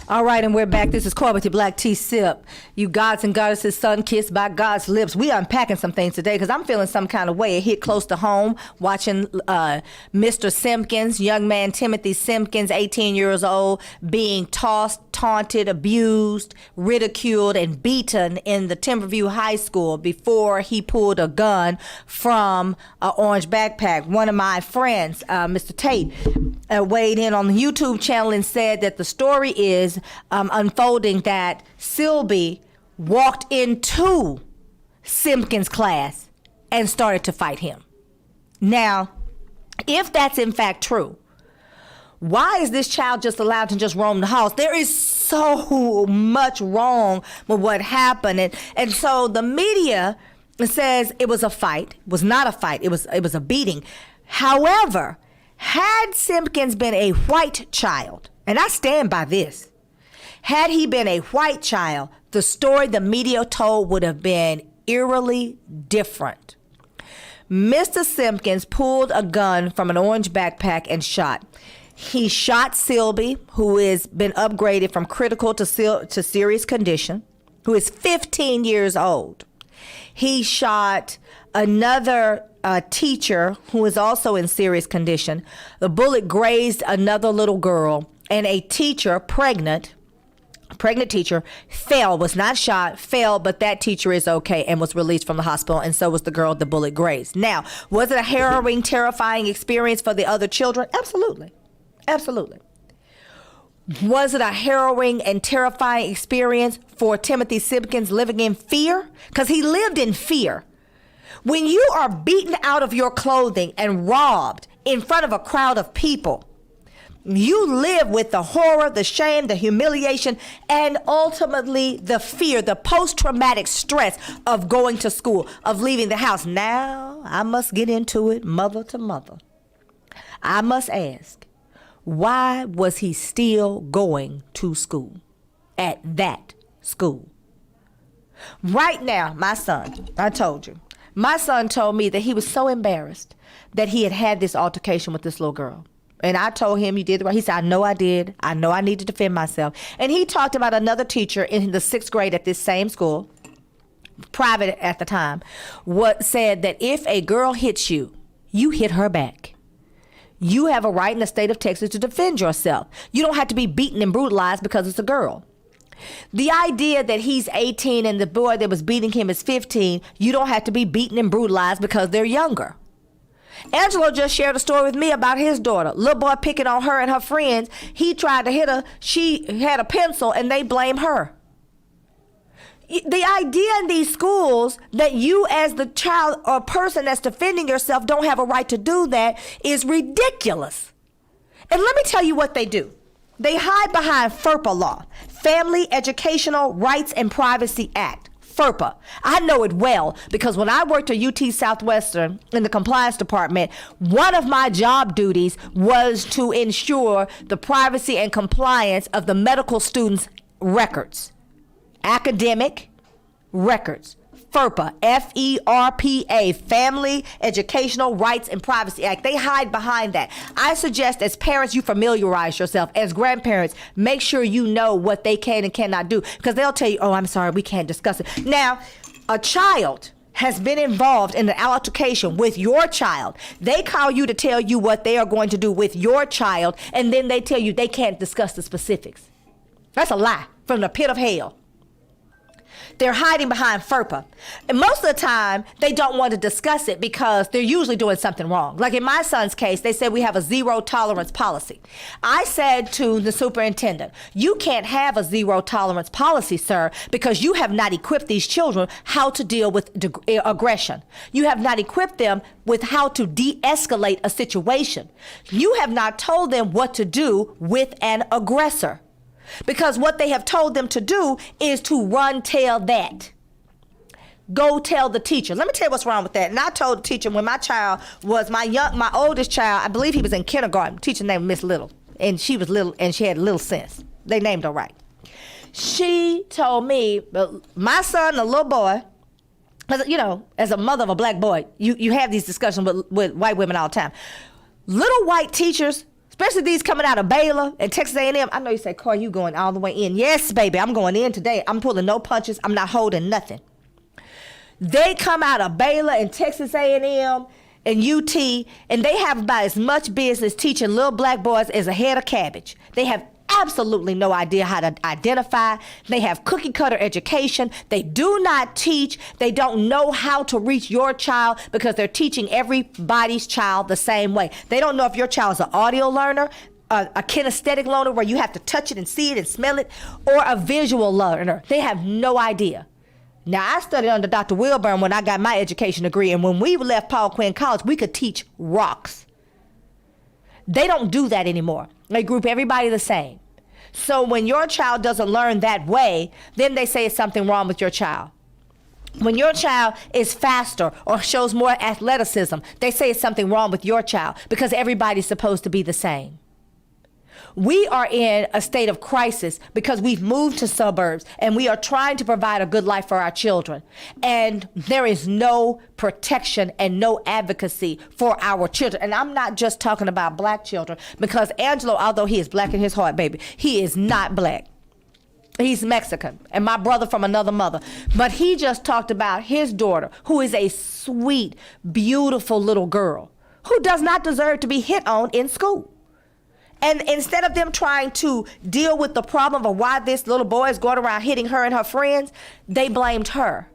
All right, and we're back. This is Koi with your black tea sip. You gods and goddesses, sun-kissed by God's lips. We unpacking some things today because I'm feeling some kind of way. It hit close to home watching Mr. Simpkins, young man Timothy Simpkins, 18 years old, being tossed, taunted, abused, ridiculed, and beaten in the Timberview High School before he pulled a gun from an orange backpack. One of my friends, Mr. Tate, weighed in on the YouTube channel and said that the story is unfolding that Silby walked into Simpkins' class and started to fight him. Now, if that's in fact true, why is this child just allowed to just roam the house? There is so much wrong with what happened. And so the media says it was a fight. It was not a fight. It was a beating. However, had Simpkins been a white child, and I stand by this, had he been a white child, the story the media told would have been eerily different. Mr. Simpkins pulled a gun from an orange backpack and shot. He shot Silby, who has been upgraded from critical to serious condition, who is 15 years old. He shot another teacher who is also in serious condition. The bullet grazed another little girl, and a teacher, pregnant teacher, fell, was not shot, fell, but that teacher is okay and was released from the hospital, and so was the girl the bullet grazed. Now, was it a harrowing, terrifying experience for the other children? Absolutely. Absolutely. Was it a harrowing and terrifying experience for Timothy Simpkins living in fear? Because he lived in fear. When you are beaten out of your clothing and robbed in front of a crowd of people, you live with the horror, the shame, the humiliation, and ultimately the fear, the post-traumatic stress of going to school, of leaving the house. Now, I must get into it mother to mother. I must ask, why was he still going to school at that school? Right now, my son, I told you, my son told me that he was so embarrassed that he had this altercation with this little girl. And I told him, you did the right. He said, I know I did. I know I need to defend myself. And he talked about another teacher in the 6th grade at this same school, private at the time, said that if a girl hits you, you hit her back. You have a right in the state of Texas to defend yourself. You don't have to be beaten and brutalized because it's a girl. The idea that he's 18 and the boy that was beating him is 15, you don't have to be beaten and brutalized because they're younger. Angelo just shared a story with me about his daughter. Little boy picking on her and her friends. He tried to hit her. She had a pencil and they blame her. The idea in these schools that you as the child or person that's defending yourself don't have a right to do that is ridiculous. And let me tell you what they do. They hide behind FERPA law, Family Educational Rights and Privacy Act. FERPA. I know it well because when I worked at UT Southwestern in the compliance department, one of my job duties was to ensure the privacy and compliance of the medical students' records, academic records, FERPA, F-E-R-P-A, Family Educational Rights and Privacy Act. They hide behind that. I suggest as parents, you familiarize yourself. As grandparents, make sure you know what they can and cannot do, because they'll tell you, oh, I'm sorry, we can't discuss it. Now, a child has been involved in an altercation with your child. They call you to tell you what they are going to do with your child, and then they tell you they can't discuss the specifics. That's a lie from the pit of hell. They're hiding behind FERPA. And most of the time, they don't want to discuss it because they're usually doing something wrong. Like in my son's case, they said we have a zero tolerance policy. I said to the superintendent, you can't have a zero tolerance policy, sir, because you have not equipped these children how to deal with aggression. You have not equipped them with how to de-escalate a situation. You have not told them what to do with an aggressor. Because what they have told them to do is to tell that. Go tell the teacher. Let me tell you what's wrong with that. And I told the teacher when my child was my oldest child, I believe he was in kindergarten. Teacher named Miss Little. And she was little and she had little sense. They named her right. She told me, my son, a little boy, you know, as a mother of a black boy, you have these discussions with white women all the time. Little white teachers, especially these coming out of Baylor and Texas A&M. I know you say, Corey, you going all the way in. Yes, baby, I'm going in today. I'm pulling no punches. I'm not holding nothing. They come out of Baylor and Texas A&M and UT, and they have about as much business teaching little black boys as a head of cabbage. They have absolutely no idea how to identify. They have cookie cutter education. They do not teach. They don't know how to reach your child because they're teaching everybody's child the same way. They don't know if your child is an audio learner, a kinesthetic learner where you have to touch it and see it and smell it, or a visual learner. They have no idea. Now, I studied under Dr. Wilburn when I got my education degree, and when we left Paul Quinn College, we could teach rocks. They don't do that anymore. They group everybody the same. So when your child doesn't learn that way, then they say it's something wrong with your child. When your child is faster or shows more athleticism, they say it's something wrong with your child because everybody's supposed to be the same. We are in a state of crisis because we've moved to suburbs and we are trying to provide a good life for our children. And there is no protection and no advocacy for our children. And I'm not just talking about black children because Angelo, although he is black in his heart, baby, he is not black. He's Mexican and my brother from another mother. But he just talked about his daughter, who is a sweet, beautiful little girl who does not deserve to be hit on in school. And instead of them trying to deal with the problem of why this little boy is going around hitting her and her friends, they blamed her.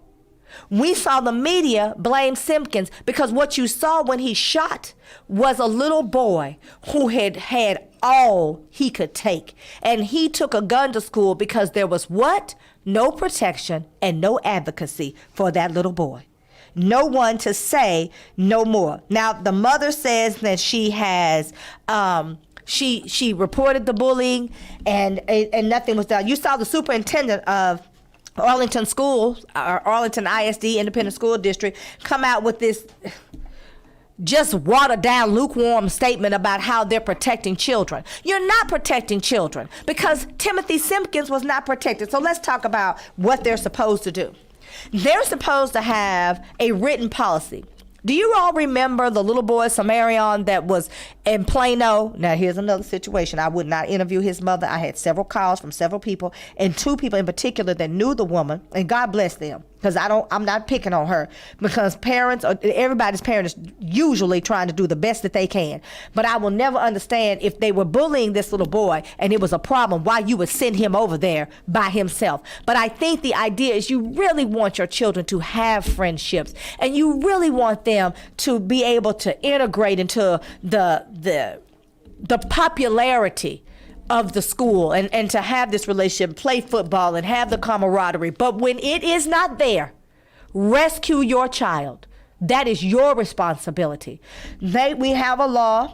We saw the media blame Simpkins because what you saw when he shot was a little boy who had all he could take. And he took a gun to school because there was what? No protection and no advocacy for that little boy. No one to say no more. Now, the mother says that she has... She reported the bullying and nothing was done. You saw the superintendent of Arlington Schools, or Arlington ISD Independent School District, come out with this just watered down, lukewarm statement about how they're protecting children. You're not protecting children because Timothy Simpkins was not protected. So let's talk about what they're supposed to do. They're supposed to have a written policy. Do you all remember the little boy, Samarion, that was in Plano? Now, here's another situation. I would not interview his mother. I had several calls from several people, and two people in particular that knew the woman, and God bless them, because I'm not picking on her, because everybody's parent is usually trying to do the best that they can. But I will never understand if they were bullying this little boy and it was a problem, why you would send him over there by himself. But I think the idea is you really want your children to have friendships, and you really want them to be able to integrate into the popularity of the school and to have this relationship, play football and have the camaraderie. But when it is not there, rescue your child. That is your responsibility. We have a law.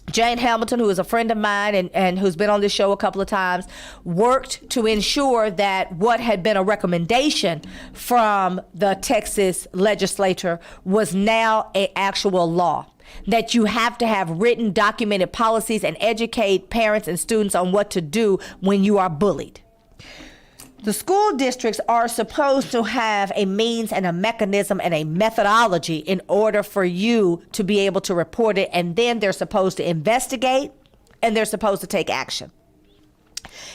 Jane Hamilton, who is a friend of mine and who's been on this show a couple of times, worked to ensure that what had been a recommendation from the Texas legislature was now an actual law. That you have to have written, documented policies and educate parents and students on what to do when you are bullied. The school districts are supposed to have a means and a mechanism and a methodology in order for you to be able to report it, and then they're supposed to investigate and they're supposed to take action.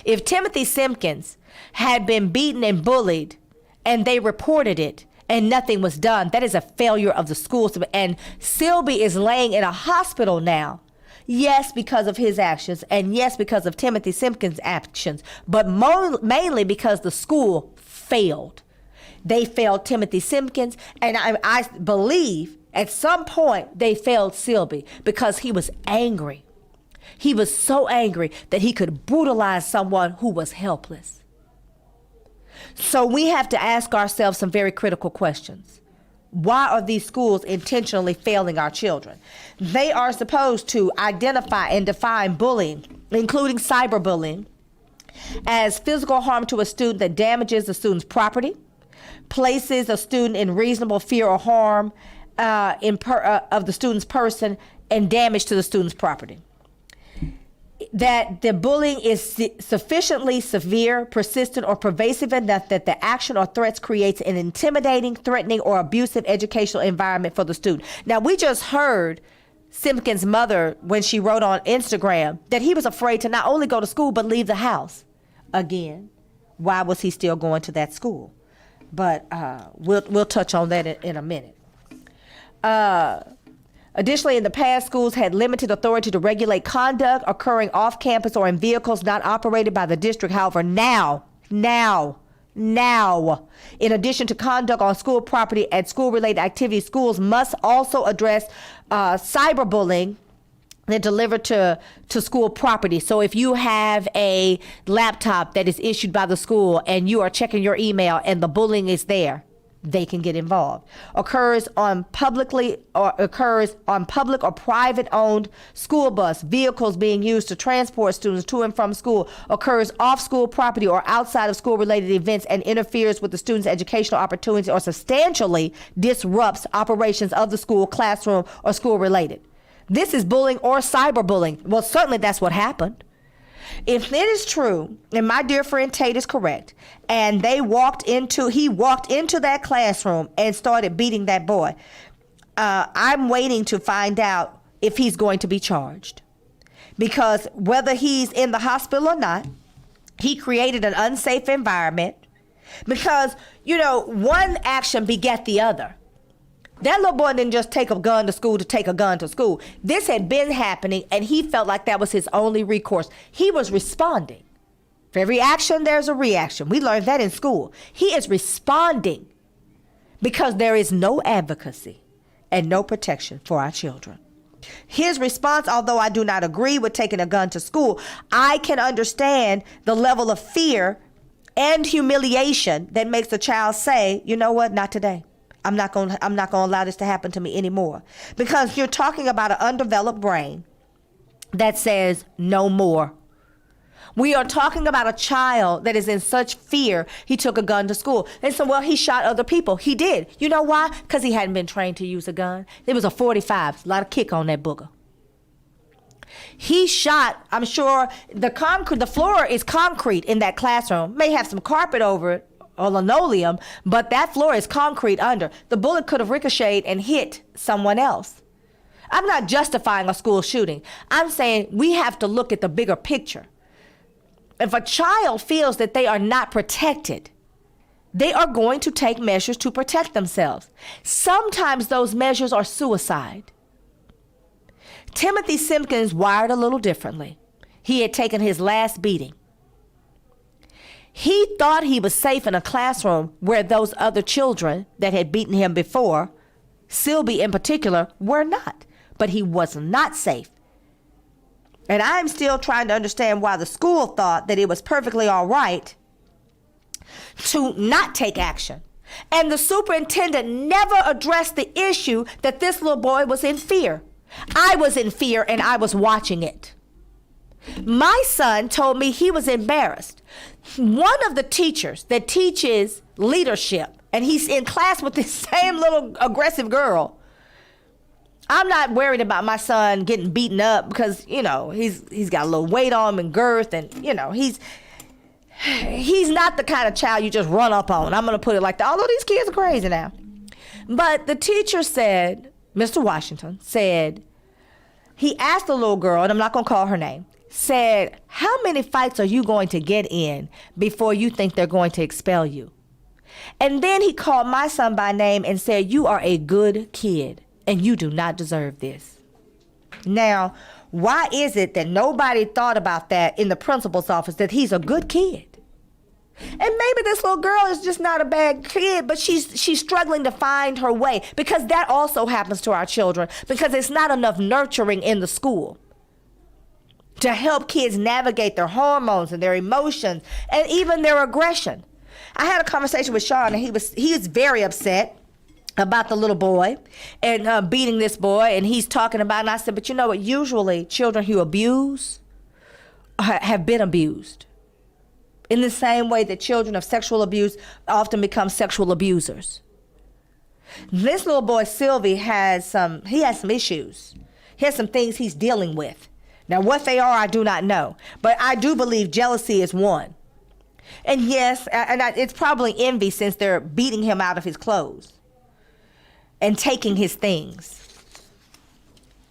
If Timothy Simpkins had been beaten and bullied and they reported it and nothing was done, that is a failure of the school system. And Sylvie is laying in a hospital now. Yes, because of his actions, and yes, because of Timothy Simpkins' actions, but mainly because the school failed. They failed Timothy Simpkins, and I believe at some point they failed Sylvie because he was angry. He was so angry that he could brutalize someone who was helpless. So we have to ask ourselves some very critical questions. Why are these schools intentionally failing our children? They are supposed to identify and define bullying, including cyberbullying, as physical harm to a student that damages the student's property, places a student in reasonable fear or harm of the student's person, and damage to the student's property. That the bullying is sufficiently severe, persistent, or pervasive enough that the action or threats creates an intimidating, threatening, or abusive educational environment for the student. Now, we just heard Simpkins' mother, when she wrote on Instagram, that he was afraid to not only go to school, but leave the house. Again, why was he still going to that school? But we'll touch on that in a minute. Additionally, in the past, schools had limited authority to regulate conduct occurring off campus or in vehicles not operated by the district. However, now, in addition to conduct on school property and school-related activities, schools must also address cyberbullying that delivered to school property. So if you have a laptop that is issued by the school and you are checking your email and the bullying is there, they can get involved. Occurs on public or private owned school bus, vehicles being used to transport students to and from school, occurs off school property or outside of school related events and interferes with the student's educational opportunities or substantially disrupts operations of the school, classroom, or school related. This is bullying or cyberbullying. Well, certainly that's what happened. If it is true, and my dear friend Tate is correct, and he walked into that classroom and started beating that boy, I'm waiting to find out if he's going to be charged. Because whether he's in the hospital or not, he created an unsafe environment. Because, one action begat the other. That little boy didn't just take a gun to school to take a gun to school. This had been happening, and he felt like that was his only recourse. He was responding. For every action, there's a reaction. We learned that in school. He is responding because there is no advocacy and no protection for our children. His response, although I do not agree with taking a gun to school, I can understand the level of fear and humiliation that makes a child say, you know what, not today. I'm not going to allow this to happen to me anymore. Because you're talking about an undeveloped brain that says no more. We are talking about a child that is in such fear, he took a gun to school. And so, well, he shot other people. He did. You know why? Because he hadn't been trained to use a gun. There was a .45, a lot of kick on that booger. He shot, I'm sure, the floor is concrete in that classroom. May have some carpet over it, or linoleum, but that floor is concrete under. The bullet could have ricocheted and hit someone else. I'm not justifying a school shooting. I'm saying we have to look at the bigger picture. If a child feels that they are not protected, they are going to take measures to protect themselves. Sometimes those measures are suicide. Timothy Simpkins wired a little differently. He had taken his last beating. He thought he was safe in a classroom where those other children that had beaten him before, Sylvie in particular, were not. But he was not safe. And I'm still trying to understand why the school thought that it was perfectly all right to not take action. And the superintendent never addressed the issue that this little boy was in fear. I was in fear and I was watching it. My son told me he was embarrassed. One of the teachers that teaches leadership, and he's in class with this same little aggressive girl. I'm not worried about my son getting beaten up because, he's got a little weight on him and girth, and, he's not the kind of child you just run up on. I'm going to put it like that. Although these kids are crazy now. But the teacher said, Mr. Washington said, he asked the little girl, and I'm not going to call her name, said, how many fights are you going to get in before you think they're going to expel you? And then he called my son by name and said, you are a good kid and you do not deserve this. Now, why is it that nobody thought about that in the principal's office, that he's a good kid? And maybe this little girl is just not a bad kid, but she's struggling to find her way, because that also happens to our children, because it's not enough nurturing in the school to help kids navigate their hormones and their emotions and even their aggression. I had a conversation with Sean, and he was very upset about the little boy and beating this boy, and he's talking about, and I said, but you know what, usually children who abuse have been abused. In the same way that children of sexual abuse often become sexual abusers. This little boy, Sylvie, has some issues. He has some things he's dealing with. Now, what they are, I do not know. But I do believe jealousy is one. And yes, it's probably envy, since they're beating him out of his clothes and taking his things.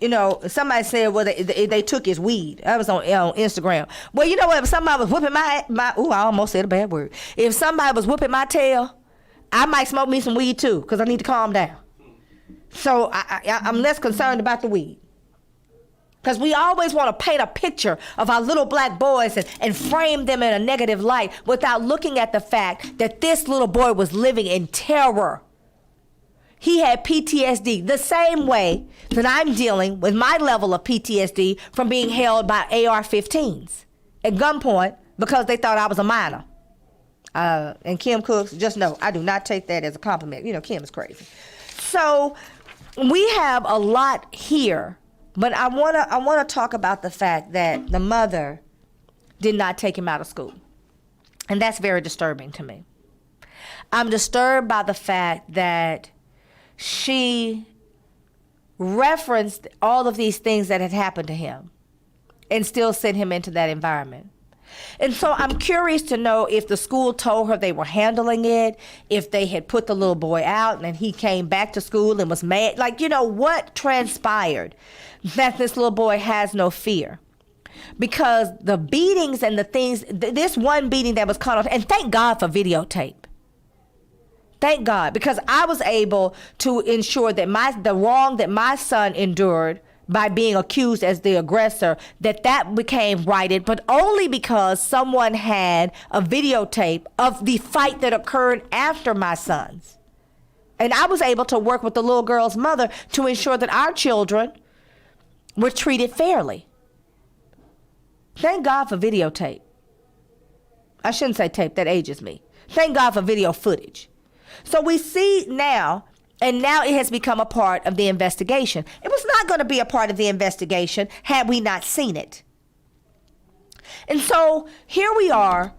You know, somebody said, well, they took his weed. I was on Instagram. Well, you know what? If somebody was whooping I almost said a bad word. If somebody was whooping my tail, I might smoke me some weed too, because I need to calm down. So I'm less concerned about the weed. Because we always want to paint a picture of our little black boys and frame them in a negative light without looking at the fact that this little boy was living in terror. He had PTSD the same way that I'm dealing with my level of PTSD from being held by AR-15s at gunpoint because they thought I was a minor. And Kim Cooks, just know, I do not take that as a compliment. You know, Kim is crazy. So we have a lot here, but I wanna talk about the fact that the mother did not take him out of school. And that's very disturbing to me. I'm disturbed by the fact that she referenced all of these things that had happened to him and still sent him into that environment. And so I'm curious to know if the school told her they were handling it, if they had put the little boy out and then he came back to school and was mad. Like, you know, what transpired that this little boy has no fear? Because the beatings and the things, this one beating that was caught on, and thank God for videotape. Thank God, because I was able to ensure that the wrong that my son endured by being accused as the aggressor, that became righted, but only because someone had a videotape of the fight that occurred after my son's. And I was able to work with the little girl's mother to ensure that our children were treated fairly. Thank God for videotape. I shouldn't say tape, that ages me. Thank God for video footage. So we see now, and now it has become a part of the investigation. It was not going to be a part of the investigation had we not seen it. And so here we are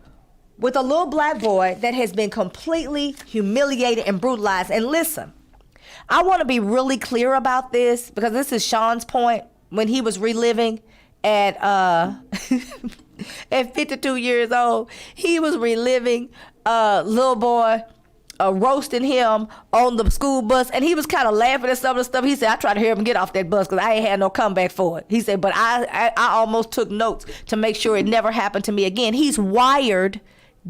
with a little black boy that has been completely humiliated and brutalized. And listen, I want to be really clear about this, because this is Sean's point when he was reliving at at 52 years old. He was reliving little boy roasting him on the school bus, and he was kind of laughing at some of the stuff. He said, I tried to hear him get off that bus because I ain't had no comeback for it. He said, but I almost took notes to make sure it never happened to me again. He's wired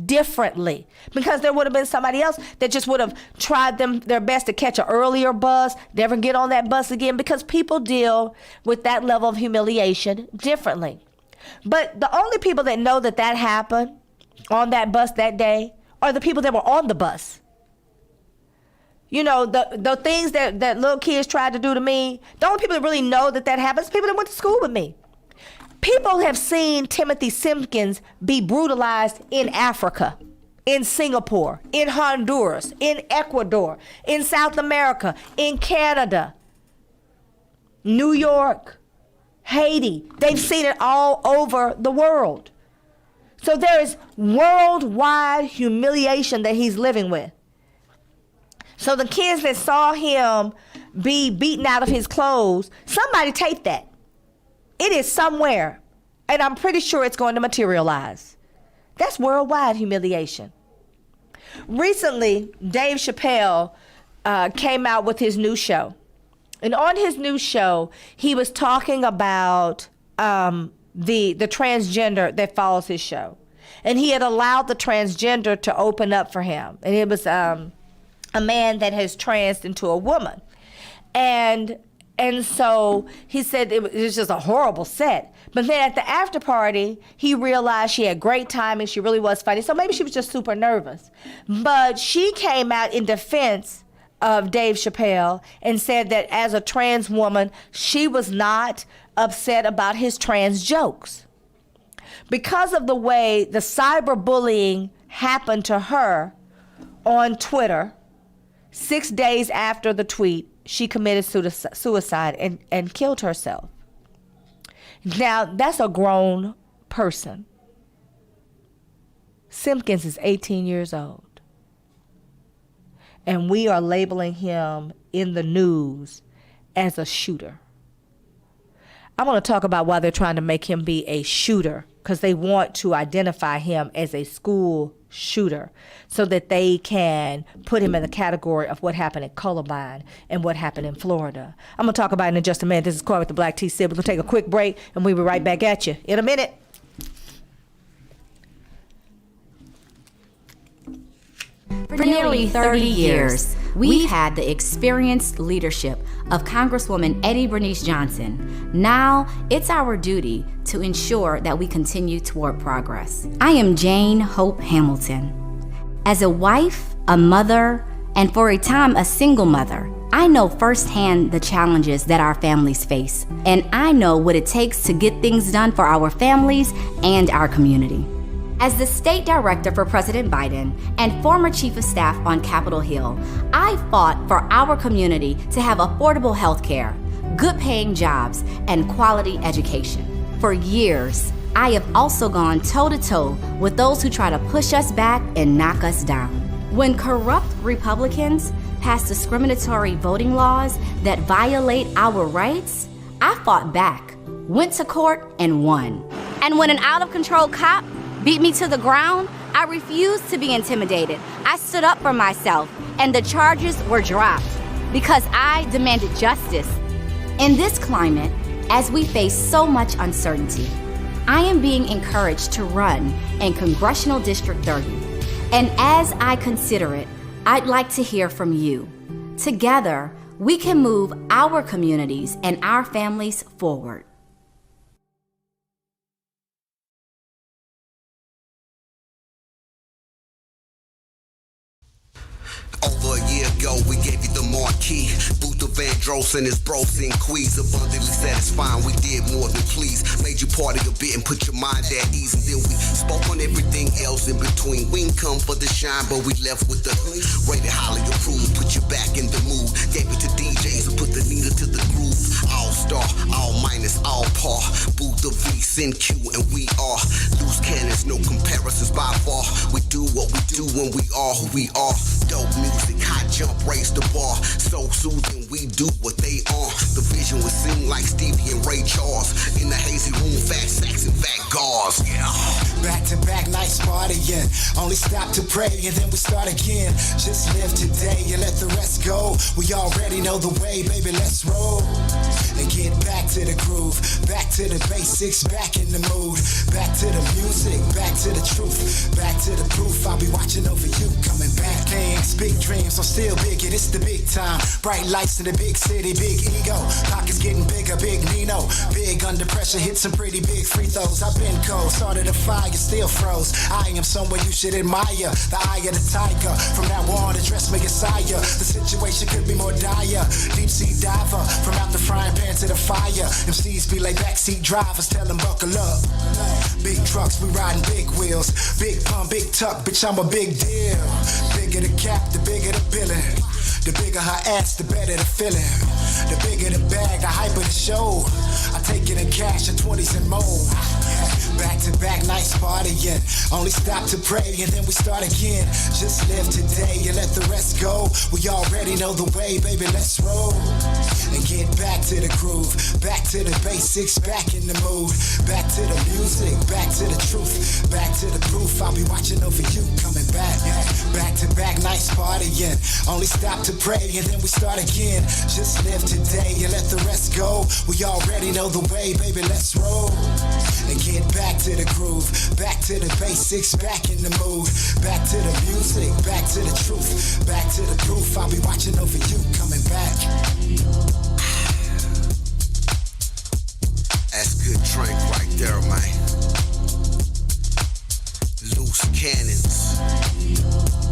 differently, because there would have been somebody else that just would have tried their best to catch an earlier bus, never get on that bus again, because people deal with that level of humiliation differently. But the only people that know that happened on that bus that day are the people that were on the bus. You know, the things that little kids tried to do to me, the only people that really know that happens, people that went to school with me. People have seen Timothy Simpkins be brutalized in Africa, in Singapore, in Honduras, in Ecuador, in South America, in Canada, New York, Haiti. They've seen it all over the world. So there is worldwide humiliation that he's living with. So the kids that saw him be beaten out of his clothes, somebody taped that. It is somewhere, and I'm pretty sure it's going to materialize. That's worldwide humiliation. Recently, Dave Chappelle came out with his new show. And on his new show, he was talking about the transgender that follows his show. And he had allowed the transgender to open up for him. And it was a man that has transed into a woman. And so he said it was just a horrible set. But then at the after party, he realized she had great timing. She really was funny. So maybe she was just super nervous. But she came out in defense of Dave Chappelle and said that as a trans woman, she was not upset about his trans jokes. Because of the way the cyberbullying happened to her on Twitter, 6 days after the tweet, she committed suicide and killed herself. Now, that's a grown person. Simpkins is 18 years old. And we are labeling him in the news as a shooter. I want to talk about why they're trying to make him be a shooter, because they want to identify him as a school shooter so that they can put him in the category of what happened at Columbine and what happened in Florida. I'm going to talk about it in just a minute. This is Corey with the Black T Sip. We're going to take a quick break, and we'll be right back at you in a minute. For nearly 30 years, we've had the experienced leadership of Congresswoman Eddie Bernice Johnson. Now, it's our duty to ensure that we continue toward progress. I am Jane Hope Hamilton. As a wife, a mother, and for a time a single mother, I know firsthand the challenges that our families face, and I know what it takes to get things done for our families and our community. As the state director for President Biden and former chief of staff on Capitol Hill, I fought for our community to have affordable health care, good paying jobs, and quality education. For years, I have also gone toe-to-toe with those who try to push us back and knock us down. When corrupt Republicans pass discriminatory voting laws that violate our rights, I fought back, went to court, and won. And when an out-of-control cop beat me to the ground, I refused to be intimidated. I stood up for myself, and the charges were dropped because I demanded justice. In this climate, as we face so much uncertainty, I am being encouraged to run in Congressional District 30. And as I consider it, I'd like to hear from you. Together, we can move our communities and our families forward. Over a year ago, we gave you the marquee. Luther Vandross and his bros in Queens. Abundantly satisfying, we did more than please. Made you part of your bit and put your mind at ease. And then we spoke on everything else in between. We ain't come for the shine, but we left with the rated highly approved. Put you back in the mood. Gave it to DJs and put the needle to the groove. All star, all minus, all par. Booth of V, Sin Q, and we are loose cannons, no comparisons by far. We do what we do when we are who we are. Dope music, high jump, raise the bar. So soothing, we do what they are. The vision would seem like Stevie and Ray Charles. In the hazy room, fat sacks and fat gauze. Yeah. Back to back nights partying. Only stop to pray and then we start again. Just live today and let the rest go. We already know the way, baby, let's roll. And get back to the groove. Back to the basics, back in the mood. Back to the music, back to the truth. Back to the proof, I'll be watching over you. Coming back, things, big dreams, I'm still big, it's the big time. Bright lights in the big city, big ego. Pockets getting bigger, big Nino. Big under pressure, hit some pretty big free throws. I've been cold, started a fire, still froze. I am someone you should admire. The eye of the tiger. From now on, address me as sire. The situation could be more dire. Deep sea diver, from out the frying pan to the fire. MCs be like backseat drivers, tell them buckle up. Big trucks, we riding big wheels. Big pump, big tuck, bitch, I'm a big deal. Bigger the cap, the bigger the billing. The bigger her ass, the better the feeling. The bigger the bag, the hyper the show. I take it in cash and 20s and more. Back to back nights partying. Only stop to pray and then we start again. Just live today and let the rest go. We already know the way, baby, let's roll. And get back to the groove. Back to the basics, back in the mood. Back to the music, back to the truth. Back to the proof, I'll be watching over you coming back. Back to back nights partying. Only stop to pray and then we start again. Just live today and let the rest go. We already know the way, baby, let's roll. And get back to the groove. Back to the basics, back in the mood. Back to the music, back to the truth. Back to the proof, I'll be watching over you coming back. That's good drink right there, man. Loose cannons.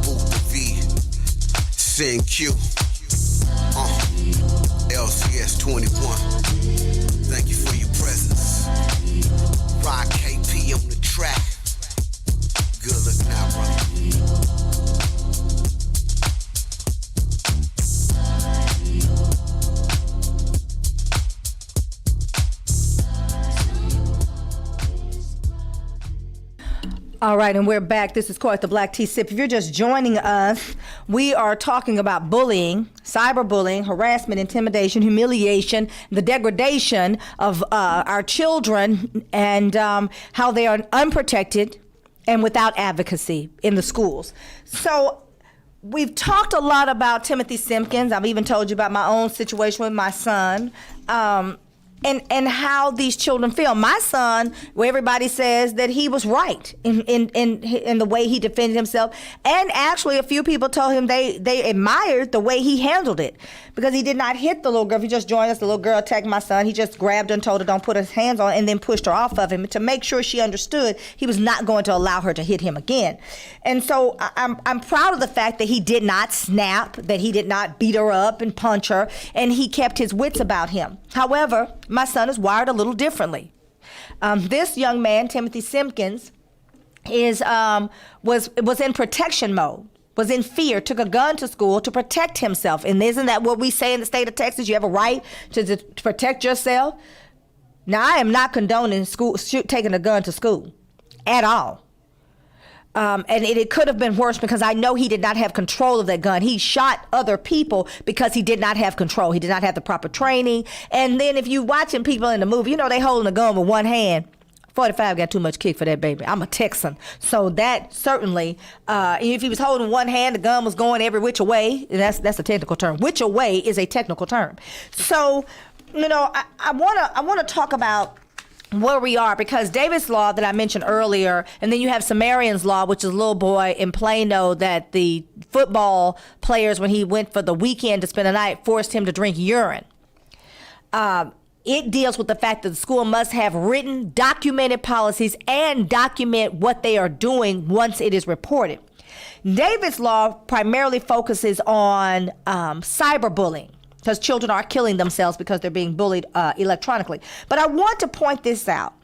Boot the V. Sing Q. LCS 21. Thank you for your presence. Rock KP on the track. Good looking out, brother. All right, and we're back. This is Court the Black Tea Sip. If you're just joining us, we are talking about bullying, cyberbullying, harassment, intimidation, humiliation, the degradation of our children, and how they are unprotected and without advocacy in the schools. So we've talked a lot about Timothy Simpkins. I've even told you about my own situation with my son. And how these children feel. My son, where everybody says that he was right in the way he defended himself, and actually a few people told him they admired the way he handled it, because he did not hit the little girl. If you just joined us, the little girl attacked my son. He just grabbed her and told her don't put his hands on, and then pushed her off of him to make sure she understood he was not going to allow her to hit him again. And so I'm proud of the fact that he did not snap, that he did not beat her up and punch her, and he kept his wits about him. However, my son is wired a little differently. This young man, Timothy Simpkins, was in protection mode, was in fear, took a gun to school to protect himself. And isn't that what we say in the state of Texas? You have a right to protect yourself. Now, I am not condoning taking a gun to school at all. And it could have been worse, because I know he did not have control of that gun. He shot other people because he did not have control. He did not have the proper training. And then if you watching people in the movie, you know they holding a gun with one hand. 45 got too much kick for that baby. I'm a Texan. So that certainly, if he was holding one hand, the gun was going every which way. That's a technical term. Which way is a technical term. So, I want to talk about where we are, because David's Law that I mentioned earlier, and then you have Samarian's Law, which is a little boy in Plano that the football players, when he went for the weekend to spend the night, forced him to drink urine. It deals with the fact that the school must have written, documented policies and document what they are doing once it is reported. David's Law primarily focuses on cyberbullying, because children are killing themselves because they're being bullied electronically. But I want to point this out,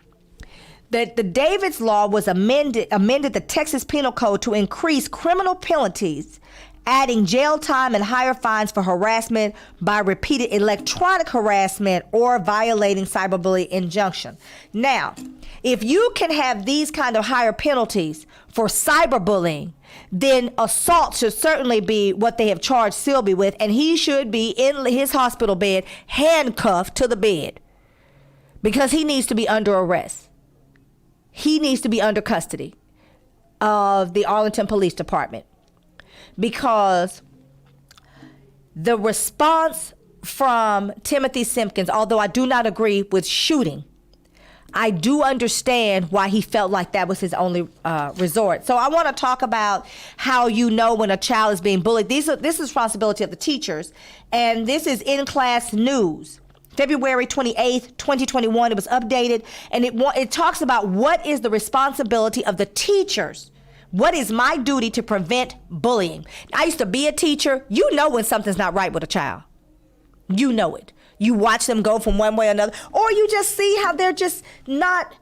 that the David's Law was amended the Texas Penal Code to increase criminal penalties, adding jail time and higher fines for harassment by repeated electronic harassment or violating cyberbullying injunction. Now, if you can have these kind of higher penalties for cyberbullying, then assault should certainly be what they have charged Silby with, and he should be in his hospital bed, handcuffed to the bed, because he needs to be under arrest. He needs to be under custody of the Arlington Police Department, because the response from Timothy Simpkins, although I do not agree with shooting, I do understand why he felt like that was his only resort. So I want to talk about how you know when a child is being bullied. This is responsibility of the teachers, and this is in-class news. February 28th, 2021, it was updated, and it talks about what is the responsibility of the teachers. What is my duty to prevent bullying? I used to be a teacher. You know when something's not right with a child. You know it. You watch them go from one way or another, or you just see how they're just not,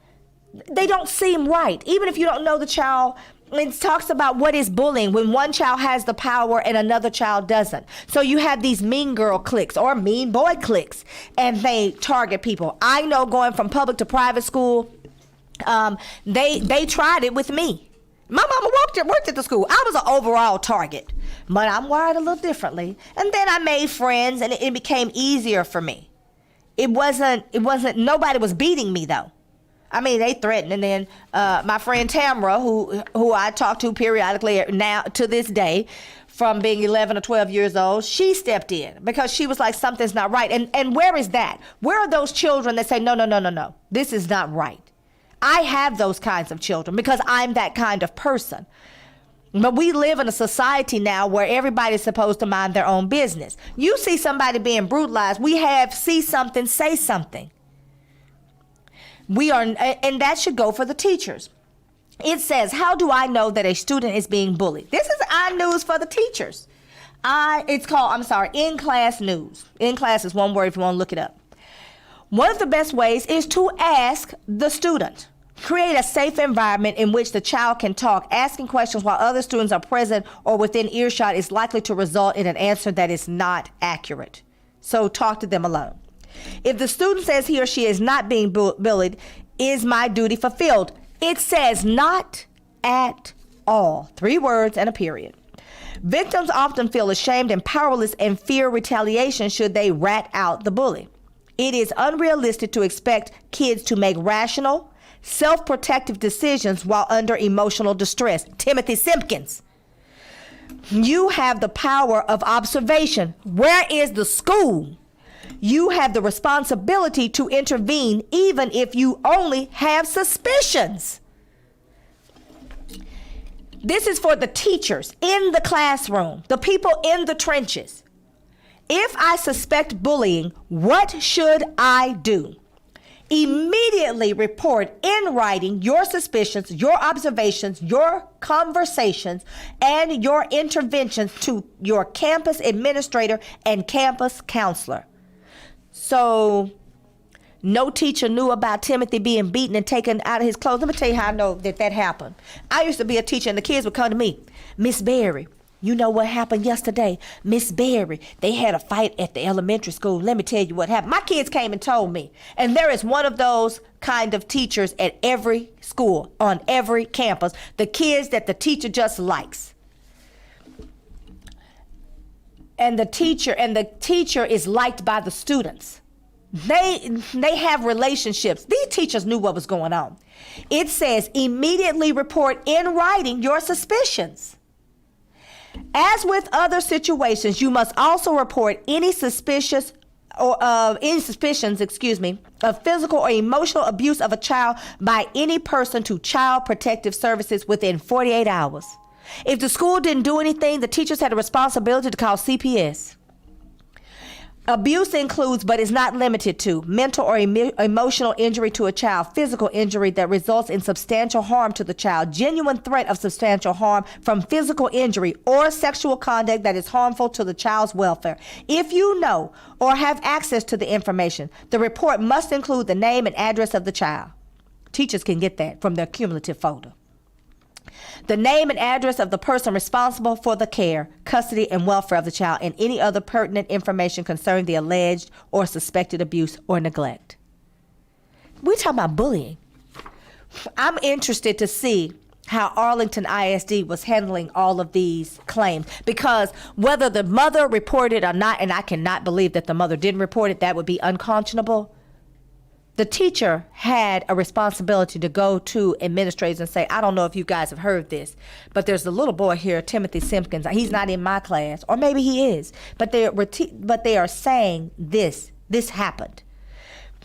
they don't seem right. Even if you don't know the child, it talks about what is bullying when one child has the power and another child doesn't. So you have these mean girl cliques or mean boy cliques, and they target people. I know, going from public to private school, They tried it with me. My mama worked at the school. I was an overall target, but I'm wired a little differently. And then I made friends, and it became easier for me. It wasn't. Nobody was beating me though. I mean, they threatened, and then my friend Tamara, who I talk to periodically now to this day, from being 11 or 12 years old, she stepped in because she was like, something's not right. And where is that? Where are those children that say, no, this is not right? I have those kinds of children because I'm that kind of person. But we live in a society now where everybody's supposed to mind their own business. You see somebody being brutalized, we have see something, say something. And that should go for the teachers. It says, how do I know that a student is being bullied? This is our news for the teachers. It's called in-class news. In-class is one word if you want to look it up. One of the best ways is to ask the student. Create a safe environment in which the child can talk. Asking questions while other students are present or within earshot is likely to result in an answer that is not accurate. So talk to them alone. If the student says he or she is not being bullied, is my duty fulfilled? It says not at all. 3 words and a period. Victims often feel ashamed and powerless and fear retaliation should they rat out the bully. It is unrealistic to expect kids to make rational, self-protective decisions while under emotional distress. Timothy Simpkins. You have the power of observation. Where is the school? You have the responsibility to intervene even if you only have suspicions. This is for the teachers in the classroom, the people in the trenches. If I suspect bullying, what should I do? Immediately report in writing your suspicions, your observations, your conversations, and your interventions to your campus administrator and campus counselor. So, no teacher knew about Timothy being beaten and taken out of his clothes. Let me tell you how I know that happened. I used to be a teacher and the kids would come to me. Miss Berry, you know what happened yesterday? Miss Berry, they had a fight at the elementary school. Let me tell you what happened. My kids came and told me. And there is one of those kind of teachers at every school, on every campus. The kids that the teacher just likes. And the teacher is liked by the students. They have relationships. These teachers knew what was going on. It says immediately report in writing your suspicions. As with other situations, you must also report any suspicions of physical or emotional abuse of a child by any person to Child Protective Services within 48 hours. If the school didn't do anything, the teachers had a responsibility to call CPS. Abuse includes, but is not limited to, mental or emotional injury to a child, physical injury that results in substantial harm to the child, genuine threat of substantial harm from physical injury, or sexual conduct that is harmful to the child's welfare. If you know or have access to the information, the report must include the name and address of the child. Teachers can get that from their cumulative folder. The name and address of the person responsible for the care, custody, and welfare of the child, and any other pertinent information concerning the alleged or suspected abuse or neglect. We're talking about bullying. I'm interested to see how Arlington ISD was handling all of these claims, because whether the mother reported or not, and I cannot believe that the mother didn't report it, that would be unconscionable. The teacher had a responsibility to go to administrators and say, I don't know if you guys have heard this, but there's a little boy here, Timothy Simpkins. He's not in my class, or maybe he is, but they are saying this happened.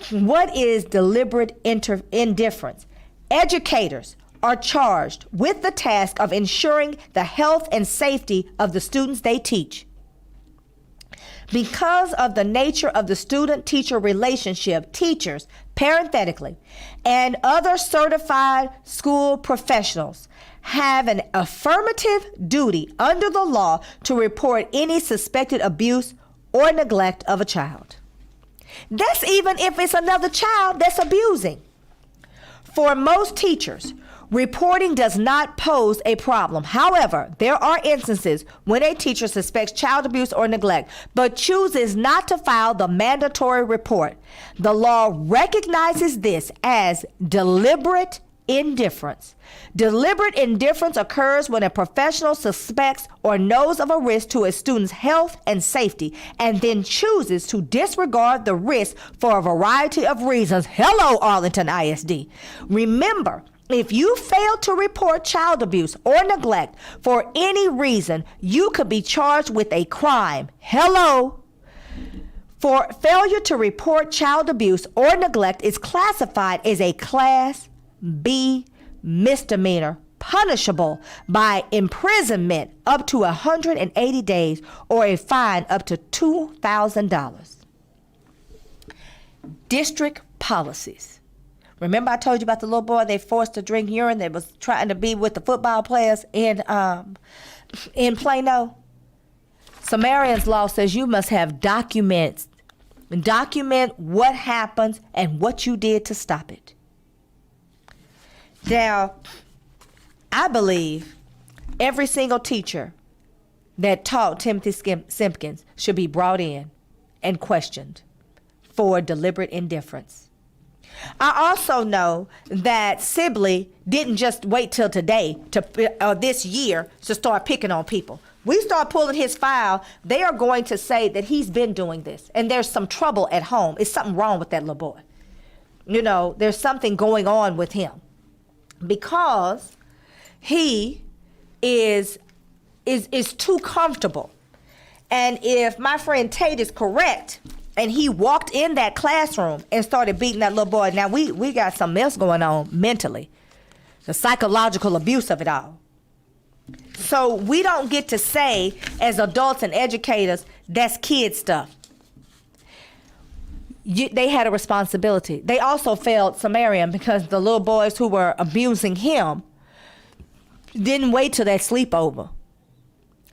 What is deliberate indifference? Educators are charged with the task of ensuring the health and safety of the students they teach. Because of the nature of the student-teacher relationship, teachers, parenthetically, and other certified school professionals have an affirmative duty under the law to report any suspected abuse or neglect of a child. That's even if it's another child that's abusing. For most teachers, Reporting does not pose a problem. However, there are instances when a teacher suspects child abuse or neglect, but chooses not to file the mandatory report. The law recognizes this as deliberate indifference. Deliberate indifference occurs when a professional suspects or knows of a risk to a student's health and safety and then chooses to disregard the risk for a variety of reasons. Hello, Arlington ISD. Remember, if you fail to report child abuse or neglect for any reason, you could be charged with a crime. Hello. For failure to report child abuse or neglect is classified as a Class B misdemeanor, punishable by imprisonment up to 180 days or a fine up to $2,000. District policies. Remember I told you about the little boy they forced to drink urine that was trying to be with the football players in Plano? Sumerian's law says you must have documents. Document what happens and what you did to stop it. Now, I believe every single teacher that taught Timothy Simpkins should be brought in and questioned for deliberate indifference. I also know that Sibley didn't just wait till today this year to start picking on people. We start pulling his file, they are going to say that he's been doing this and there's some trouble at home. It's something wrong with that little boy. You know, there's something going on with him because he is too comfortable. And if my friend Tate is correct, and he walked in that classroom and started beating that little boy. Now, we got something else going on mentally, the psychological abuse of it all. So we don't get to say, as adults and educators, that's kid stuff. They had a responsibility. They also failed Sumerian because the little boys who were abusing him didn't wait till that sleepover.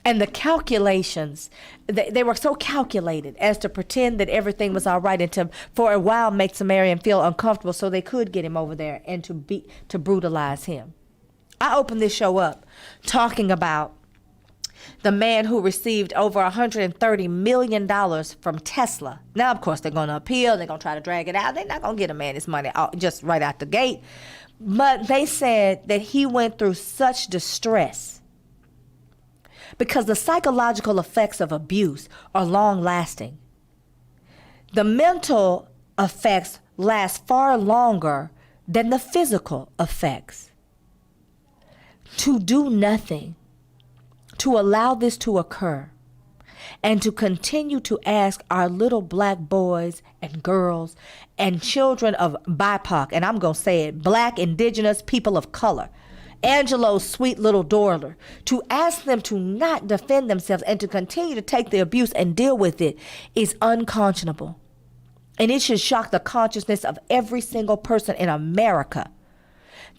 And the calculations, they were so calculated as to pretend that everything was all right and to, for a while, make Sumerian feel uncomfortable so they could get him over there and to brutalize him. I opened this show up talking about the man who received over $130 million from Tesla. Now, of course, they're going to appeal. They're going to try to drag it out. They're not going to get a man his money out, just right out the gate. But they said that he went through such distress because the psychological effects of abuse are long-lasting. The mental effects last far longer than the physical effects. To do nothing, to allow this to occur, and to continue to ask our little black boys and girls and children of BIPOC, and I'm going to say it, black, indigenous, people of color, Angelo's sweet little daughter, to ask them to not defend themselves and to continue to take the abuse and deal with it is unconscionable. And it should shock the consciousness of every single person in America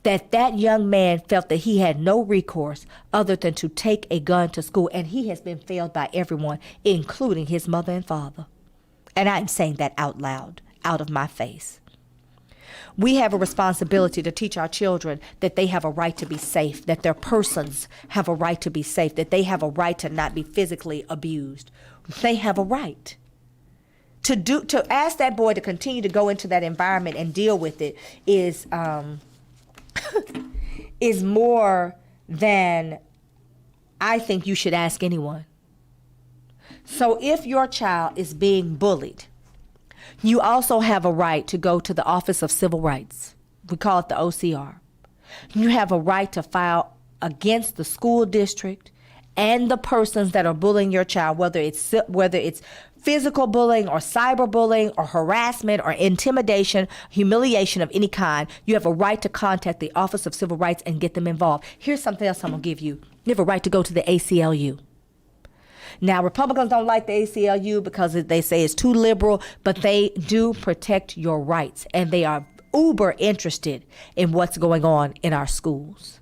that young man felt that he had no recourse other than to take a gun to school. And he has been failed by everyone, including his mother and father. And I'm saying that out loud, out of my face. We have a responsibility to teach our children that they have a right to be safe, that their persons have a right to be safe, that they have a right to not be physically abused. They have a right. To ask that boy to continue to go into that environment and deal with it is more than I think you should ask anyone. So if your child is being bullied, you also have a right to go to the Office of Civil Rights. We call it the OCR. You have a right to file against the school district and the persons that are bullying your child, whether it's physical bullying or cyberbullying or harassment or intimidation, humiliation of any kind. You have a right to contact the Office of Civil Rights and get them involved. Here's something else I'm going to give you. You have a right to go to the ACLU. Now, Republicans don't like the ACLU because they say it's too liberal, but they do protect your rights, and they are uber interested in what's going on in our schools.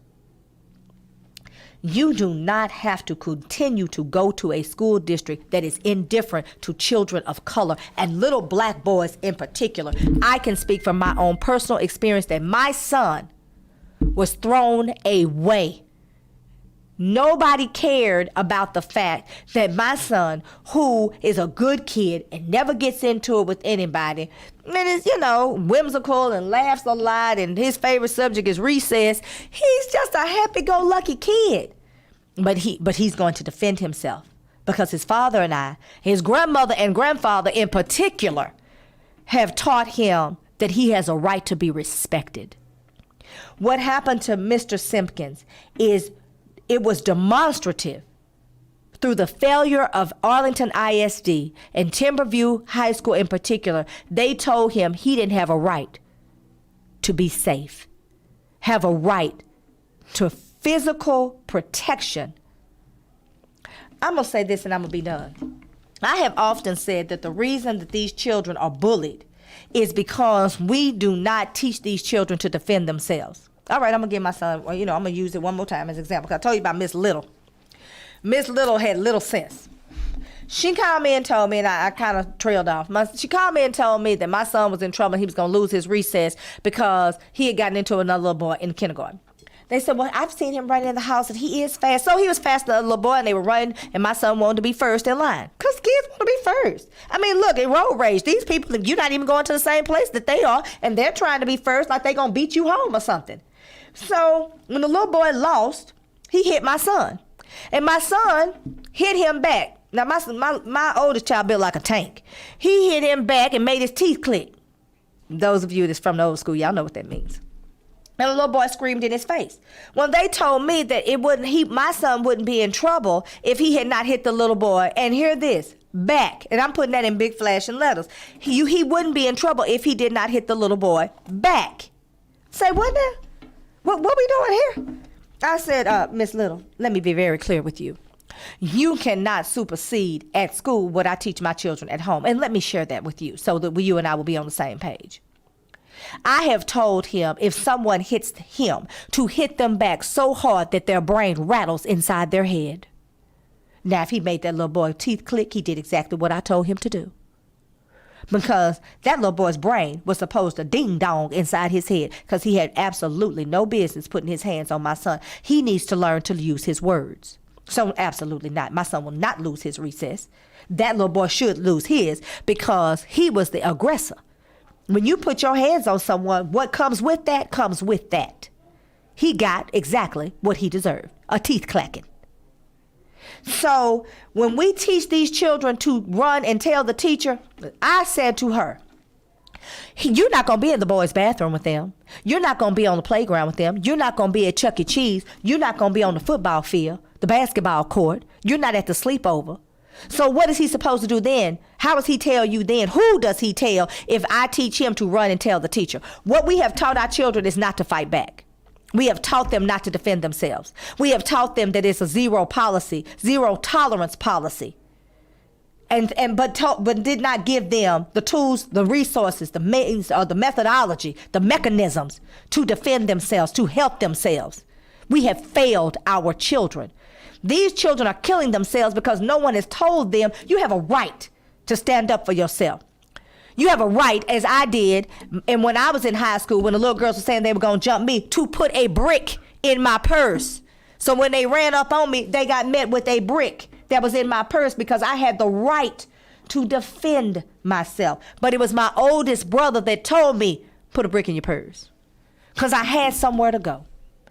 You do not have to continue to go to a school district that is indifferent to children of color and little black boys in particular. I can speak from my own personal experience that my son was thrown away. Nobody cared about the fact that my son, who is a good kid and never gets into it with anybody, and is, whimsical and laughs a lot, and his favorite subject is recess, he's just a happy-go-lucky kid. But he's going to defend himself because his father and I, his grandmother and grandfather in particular, have taught him that he has a right to be respected. What happened to Mr. Simpkins is it was demonstrative through the failure of Arlington ISD and Timberview High School in particular. They told him he didn't have a right to be safe, have a right to physical protection. I'm going to say this and I'm going to be done. I have often said that the reason that these children are bullied is because we do not teach these children to defend themselves. All right, I'm going to give my son, I'm going to use it one more time as an example. 'Cause I told you about Miss Little. Miss Little had little sense. She called me and told me, and I kind of trailed off. She called me and told me that my son was in trouble and he was going to lose his recess because he had gotten into another little boy in kindergarten. They said, well, I've seen him running in the house and he is fast. So he was faster than a little boy and they were running and my son wanted to be first in line. Because kids want to be first. I mean, look, in road rage, these people, you're not even going to the same place that they are and they're trying to be first like they're going to beat you home or something. So when the little boy lost, he hit my son. And my son hit him back. Now, my oldest child built like a tank. He hit him back and made his teeth click. Those of you that's from the old school, y'all know what that means. And the little boy screamed in his face. Well, they told me that my son wouldn't be in trouble if he had not hit the little boy. And hear this, back. And I'm putting that in big flashing letters. He wouldn't be in trouble if he did not hit the little boy back. Say, what now? What we doing here? I said, Miss Little, let me be very clear with you. You cannot supersede at school what I teach my children at home. And let me share that with you so that you and I will be on the same page. I have told him if someone hits him to hit them back so hard that their brain rattles inside their head. Now, if he made that little boy teeth click, he did exactly what I told him to do. Because that little boy's brain was supposed to ding-dong inside his head because he had absolutely no business putting his hands on my son. He needs to learn to use his words. So absolutely not. My son will not lose his recess. That little boy should lose his because he was the aggressor. When you put your hands on someone, what comes with that comes with that. He got exactly what he deserved, a teeth clacking. So when we teach these children to run and tell the teacher, I said to her, you're not going to be in the boys' bathroom with them. You're not going to be on the playground with them. You're not going to be at Chuck E. Cheese. You're not going to be on the football field, the basketball court. You're not at the sleepover. So what is he supposed to do then? How does he tell you then? Who does he tell if I teach him to run and tell the teacher? What we have taught our children is not to fight back. We have taught them not to defend themselves. We have taught them that it's a zero policy, zero tolerance policy. But did not give them the tools, the resources, the means, or the methodology, the mechanisms to defend themselves, to help themselves. We have failed our children. These children are killing themselves because no one has told them you have a right to stand up for yourself. You have a right, as I did, and when I was in high school, when the little girls were saying they were going to jump me, to put a brick in my purse. So when they ran up on me, they got met with a brick that was in my purse because I had the right to defend myself. But it was my oldest brother that told me, put a brick in your purse. Because I had somewhere to go.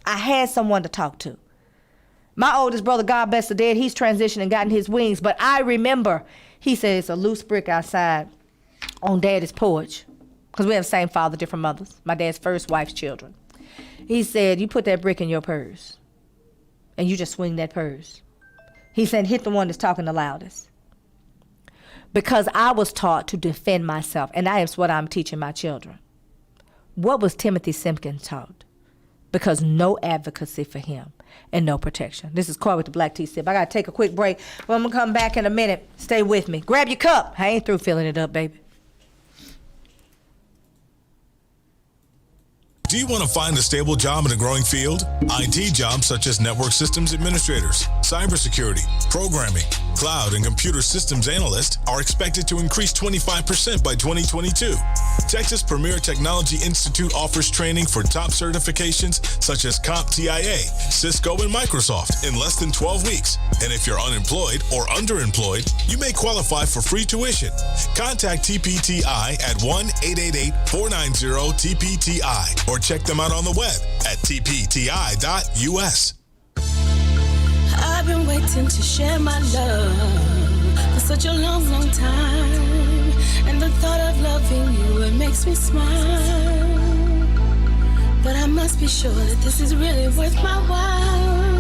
I had someone to talk to. My oldest brother, God bless the dead, he's transitioned and gotten his wings. But I remember, he said, it's a loose brick outside on Daddy's porch. Because we have the same father, different mothers. My dad's first wife's children. He said, you put that brick in your purse. And you just swing that purse. He said, hit the one that's talking the loudest. Because I was taught to defend myself. And that is what I'm teaching my children. What was Timothy Simpkins taught? Because no advocacy for him and no protection. This is Corey with the Black Tea Sip. I got to take a quick break. Well, I'm going to come back in a minute. Stay with me. Grab your cup. I ain't through filling it up, baby. Do you want to find a stable job in a growing field? IT jobs such as network systems administrators, cybersecurity, programming, cloud, and computer systems analysts are expected to increase 25% by 2022. Texas Premier Technology Institute offers training for top certifications such as CompTIA, Cisco, and Microsoft in less than 12 weeks. And if you're unemployed or underemployed, you may qualify for free tuition. Contact TPTI at 1-888-490-TPTI or check them out on the web at tpti.us. I've been waiting to share my love for such a long, long time. And the thought of loving you, it makes me smile. But I must be sure that this is really worth my while.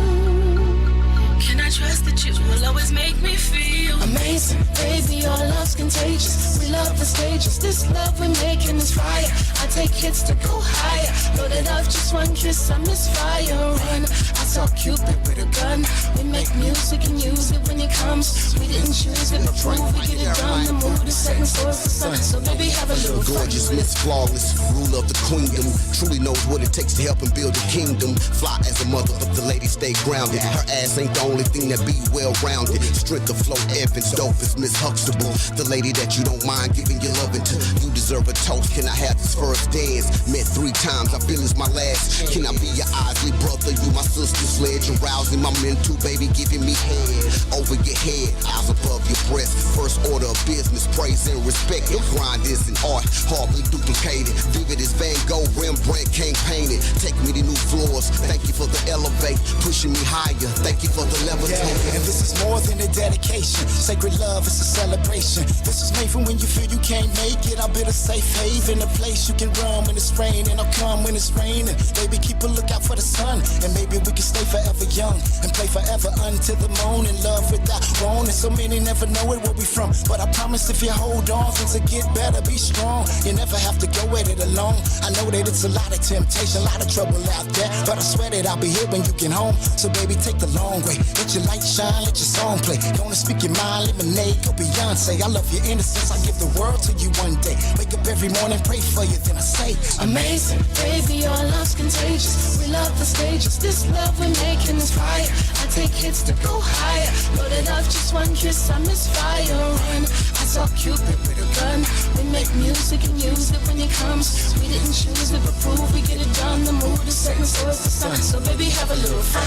Can I trust that you will always make me feel amazing? Baby, your love's contagious. We love the stages. This love we're making is fire. I take hits to go higher. Loaded up, just one kiss, I misfire. Run, I saw Cupid with a gun. We make music and use it when it comes. We didn't choose it, but proof we get it done. The mood is setting source the sun. So baby, have a little fun. Gorgeous, Miss Flawless, rule of the queendom. Truly knows what it takes to help and build a kingdom. Fly as a mother, but the lady stay grounded. Her ass ain't the only thing that be well-rounded. Strength of flow, Evans, dope is Miss Huxtable. The lady that you don't mind giving your loving to. You deserve a toast. Can I have this first dance? Met 3 times, I feel it's my last. Can I be your Isley brother? You my sister's sledge. Arousing my mental, baby, giving me head. Over your head, eyes above your breast. First order of business, praise and respect. Your grind is an art, hardly duplicated. Vivid as Van Gogh, Rembrandt can't paint it. Take me to new floors. Thank you for the elevate, pushing me higher. Thank you for the levitate. And this is more than a dedication. Sacred love is a celebration. This is made for when you feel you can't make it. I'll build a safe haven, a place you can run when it's raining. I'll come when it's raining. Baby, keep a lookout for the sun. And maybe we can stay forever young and play forever until the moon. In love without wanting. So many never know it where we from. But I promise if you hold on, things will get better. Be strong. You never have to go at it alone. I know that it's a lot of temptation, a lot of trouble out there. But I swear that I'll be here when you get home. So baby, take the long way. Let your light shine, let your song play. Gonna speak your mind, lemonade, go Beyonce. I love your innocence, I give the world to you one day. Wake up every morning, pray for you, then I say amazing, baby, your love's contagious. We love the stages, this love we're making is fire. I take hits to go higher. Loaded up, just one kiss, I misfire. Run, I saw Cupid with a gun. We make music and use it when it comes. We didn't choose it, but prove we get it done. The mood is setting, so it's the sun. So baby, have a little fun. I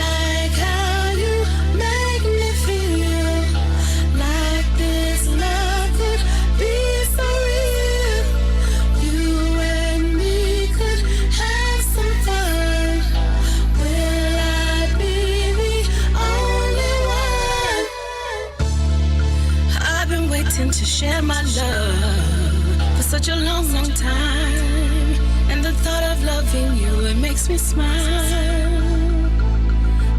like how you make me feel like this love could be for real. You and me could have some fun. Will I be the only one? I've been waiting to share my love for such a long, long time. And the thought of loving you, it makes me smile.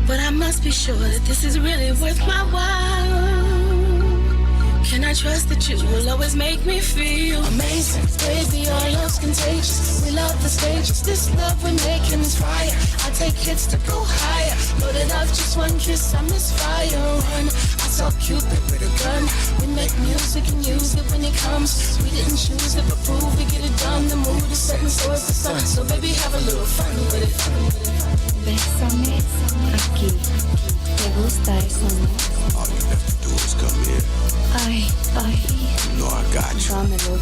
But I must be sure that this is really worth my while. Can I trust that you will always make me feel amazing? Baby, your love's contagious. We love the stages. This love we're making is fire. I take hits to go higher. Loaded up, just one kiss, I misfire. Run, I saw Cupid with a gun. We make music and use it when it comes. We didn't choose it, but prove we get it done. The mood is setting, so it's the sun. So baby, have a little fun with it. Bésame aquí. ¿Te gusta eso, no? All you have to do is come here. Ay, ay. You know I got you. Dámelo.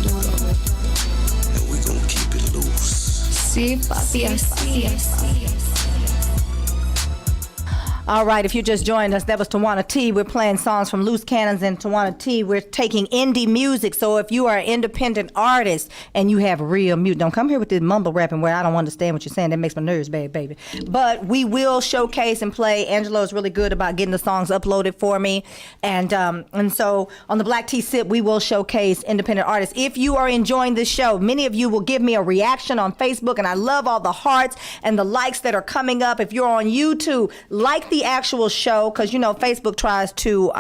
And we gonna keep it loose. Sí, papi, así. All right, if you just joined us, that was Tawana T. We're playing songs from Loose Cannons and Tawana T. We're taking indie music. So if you are an independent artist and you have real music, don't come here with this mumble rapping where I don't understand what you're saying. That makes my nerves bad, baby. But we will showcase and play. Angelo is really good about getting the songs uploaded for me. And so on the Black Tea Sip, we will showcase independent artists. If you are enjoying this show, many of you will give me a reaction on Facebook, and I love all the hearts and the likes that are coming up. If you're on YouTube, like the actual show, because you know Facebook tries to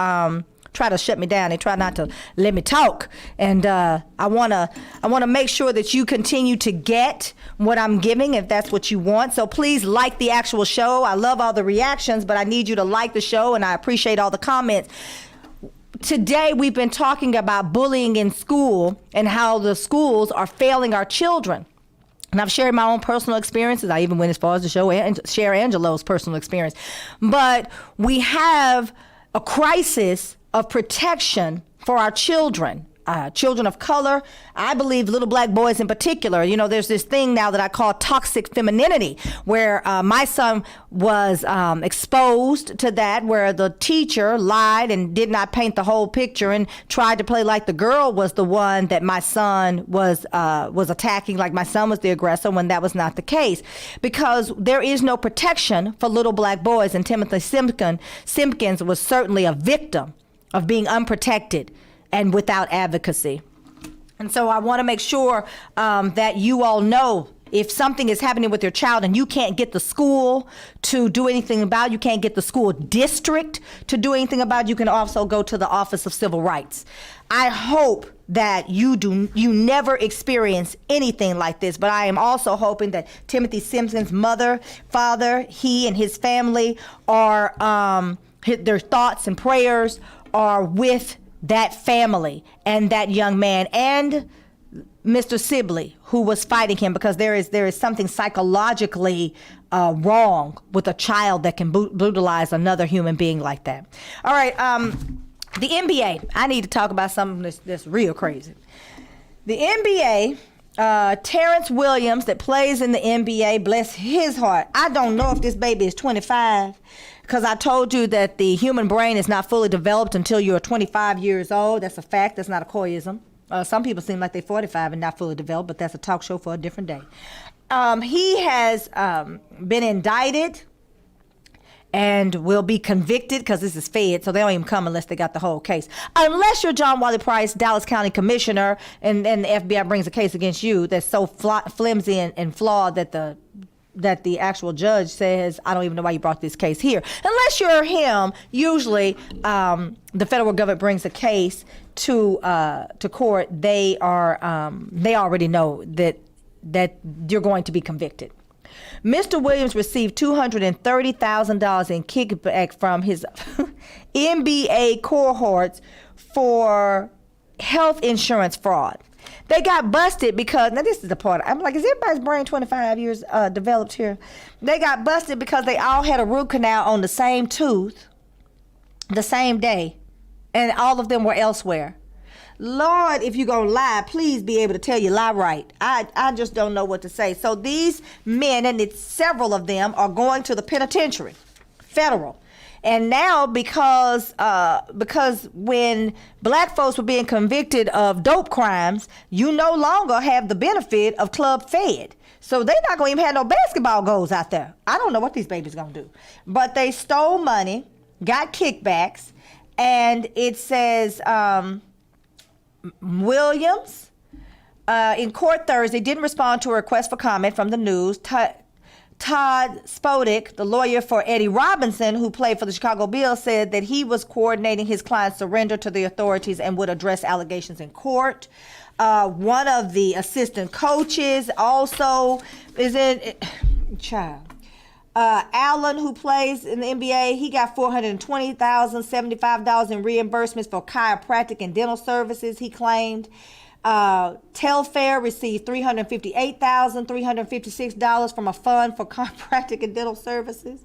shut me down. They try not to let me talk, and I wanna make sure that you continue to get what I'm giving if that's what you want. So please like the actual show. I love all the reactions, but I need you to like the show, and I appreciate all the comments. Today we've been talking about bullying in school and how the schools are failing our children. And I've shared my own personal experiences. I even went as far as to share Angelo's personal experience. But we have a crisis of protection for our children. Children of color, I believe little black boys in particular. You know, there's this thing now that I call toxic femininity, where my son was exposed to that, where the teacher lied and did not paint the whole picture and tried to play like the girl was the one that my son was attacking, like my son was the aggressor, when that was not the case. Because there is no protection for little black boys, and Timothy Simpkins was certainly a victim of being unprotected and without advocacy. And so I want to make sure that you all know, if something is happening with your child and you can't get the school to do anything about it, you can't get the school district to do anything about it, you can also go to the Office of Civil Rights. I hope that you never experience anything like this, but I am also hoping that Timothy Simpkins' mother, father, he and his family are, their thoughts and prayers are with that family and that young man and Mr. Sibley, who was fighting him, because there is something psychologically wrong with a child that can brutalize another human being like that. All right, the NBA. I need to talk about something that's real crazy. The NBA, Terrence Williams, that plays in the NBA, bless his heart. I don't know if this baby is 25. Because I told you that the human brain is not fully developed until you're 25 years old. That's a fact. That's not a Coyism. Some people seem like they're 45 and not fully developed, but that's a talk show for a different day. He has been indicted and will be convicted, because this is Fed, so they don't even come unless they got the whole case. Unless you're John Wally Price, Dallas County Commissioner, and the FBI brings a case against you that's so flimsy and flawed that the actual judge says, I don't even know why you brought this case here. Unless you're him, usually the federal government brings a case to court. They already know that you're going to be convicted. Mr. Williams received $230,000 in kickback from his NBA cohorts for health insurance fraud. They got busted because, now this is the part, I'm like, is everybody's brain 25 years developed here? They got busted because they all had a root canal on the same tooth the same day, and all of them were elsewhere. Lord, if you're going to lie, please be able to tell you lie right. I just don't know what to say. So these men, and it's several of them, are going to the penitentiary, federal. And now because when black folks were being convicted of dope crimes, you no longer have the benefit of Club Fed. So they're not going to even have no basketball goals out there. I don't know what these babies going to do. But they stole money, got kickbacks, and it says Williams in court Thursday didn't respond to a request for comment from the news. Todd Spodek, the lawyer for Eddie Robinson, who played for the Chicago Bulls, said that he was coordinating his client's surrender to the authorities and would address allegations in court. One of the assistant coaches also is in Allen, who plays in the NBA. He got $420,075 in reimbursements for chiropractic and dental services, he claimed. Telfair received $358,356 from a fund for chiropractic and dental services.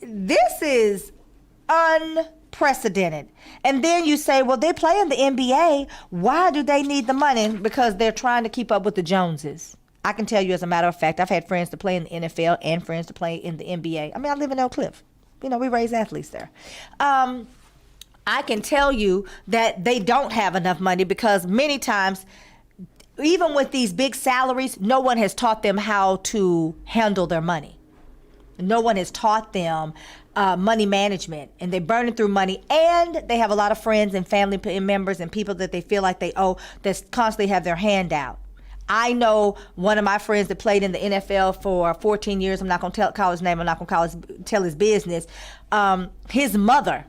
This is unprecedented. And then you say, well, they play in the NBA. Why do they need the money? Because they're trying to keep up with the Joneses. I can tell you, as a matter of fact, I've had friends to play in the NFL and friends to play in the NBA. I mean, I live in Oak Cliff. You know, we raise athletes there. I can tell you that they don't have enough money, because many times, even with these big salaries, no one has taught them how to handle their money. No one has taught them money management, and they're burning through money, and they have a lot of friends and family members and people that they feel like they owe that constantly have their hand out. I know one of my friends that played in the NFL for 14 years. I'm not going to call his name. I'm not going to tell his business. His mother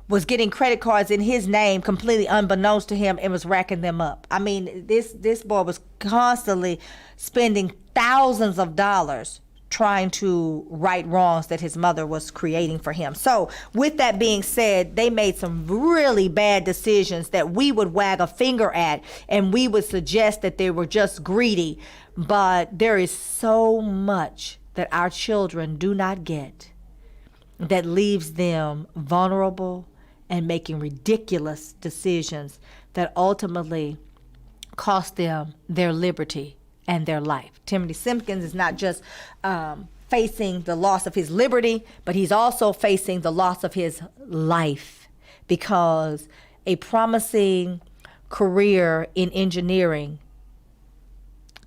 was getting credit cards in his name completely unbeknownst to him and was racking them up. I mean, this boy was constantly spending thousands of dollars trying to right wrongs that his mother was creating for him. So with that being said, they made some really bad decisions that we would wag a finger at, and we would suggest that they were just greedy. But there is so much that our children do not get that leaves them vulnerable and making ridiculous decisions that ultimately cost them their liberty and their life. Timothy Simpkins is not just facing the loss of his liberty, but he's also facing the loss of his life, because a promising career in engineering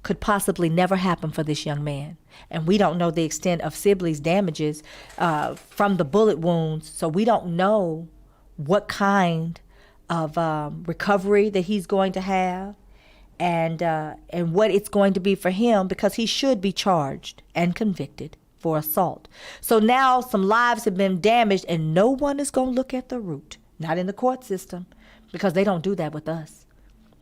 could possibly never happen for this young man. And we don't know the extent of Sibley's damages from the bullet wounds, so we don't know what kind of recovery that he's going to have, and what it's going to be for him, because he should be charged and convicted for assault. So now some lives have been damaged, and no one is going to look at the root, not in the court system, because they don't do that with us.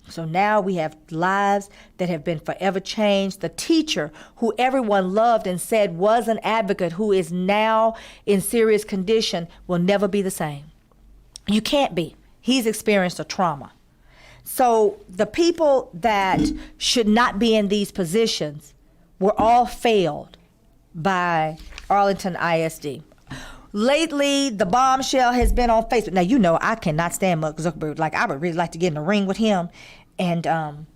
So now we have lives that have been forever changed. The teacher who everyone loved and said was an advocate, who is now in serious condition, will never be the same. You can't be. He's experienced a trauma. So the people that should not be in these positions were all failed by Arlington ISD. Lately, the bombshell has been on Facebook. Now, you know I cannot stand Mark Zuckerberg. Like, I would really like to get in the ring with him and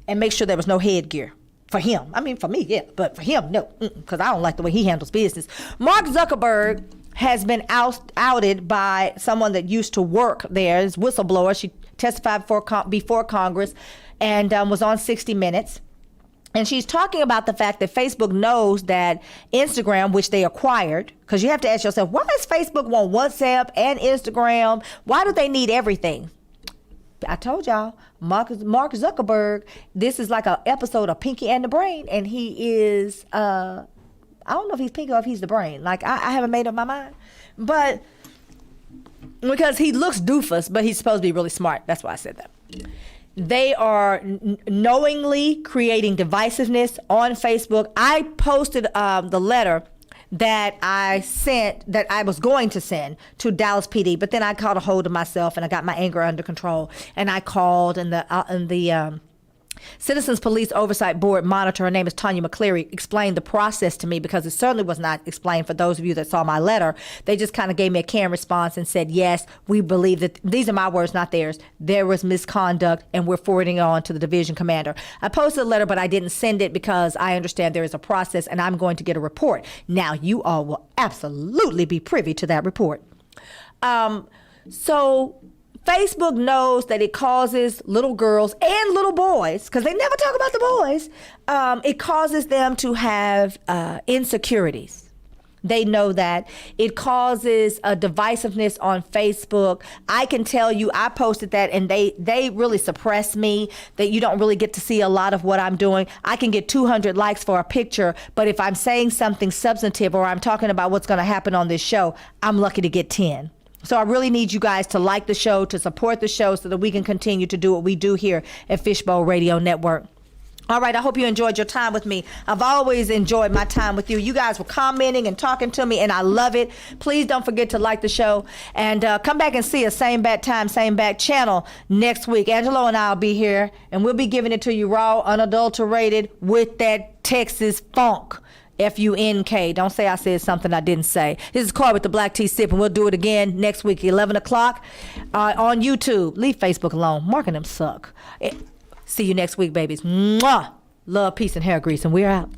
make sure there was no headgear for him. I mean, for me, yeah, but for him, no, because I don't like the way he handles business. Mark Zuckerberg has been outed by someone that used to work there, his whistleblower. She testified before Congress and was on 60 Minutes. And she's talking about the fact that Facebook knows that Instagram, which they acquired, because you have to ask yourself, why does Facebook want WhatsApp and Instagram? Why do they need everything? I told y'all, Mark Zuckerberg, this is like an episode of Pinky and the Brain, and he is, I don't know if he's Pinky or if he's the brain. Like, I haven't made up my mind. But because he looks doofus, but he's supposed to be really smart. That's why I said that. They are knowingly creating divisiveness on Facebook. I posted the letter that I was going to send to Dallas PD, but then I caught a hold of myself and I got my anger under control, and I called, and the Citizens Police Oversight Board monitor, her name is Tanya McCleary, explained the process to me, because it certainly was not explained for those of you that saw my letter. They just kind of gave me a canned response and said, yes, we believe that, these are my words, not theirs, there was misconduct and we're forwarding it on to the division commander. I posted a letter, but I didn't send it because I understand there is a process and I'm going to get a report. Now, you all will absolutely be privy to that report. So Facebook knows that it causes little girls and little boys, because they never talk about the boys, it causes them to have insecurities. They know that. It causes a divisiveness on Facebook. I can tell you, I posted that, and they really suppress me, that you don't really get to see a lot of what I'm doing. I can get 200 likes for a picture, but if I'm saying something substantive or I'm talking about what's going to happen on this show, I'm lucky to get 10. So I really need you guys to like the show, to support the show, so that we can continue to do what we do here at Fishbowl Radio Network. All right, I hope you enjoyed your time with me. I've always enjoyed my time with you. You guys were commenting and talking to me, and I love it. Please don't forget to like the show, and come back and see us, same bat time, same bat channel next week. Angelo and I will be here, and we'll be giving it to you raw, unadulterated, with that Texas funk. F-U-N-K. Don't say I said something I didn't say. This is Corey with the Black Tea Sip, and we'll do it again next week, 11 o'clock on YouTube. Leave Facebook alone. Mark and them suck. See you next week, babies. Mwah! Love, peace, and hair grease, and we're out.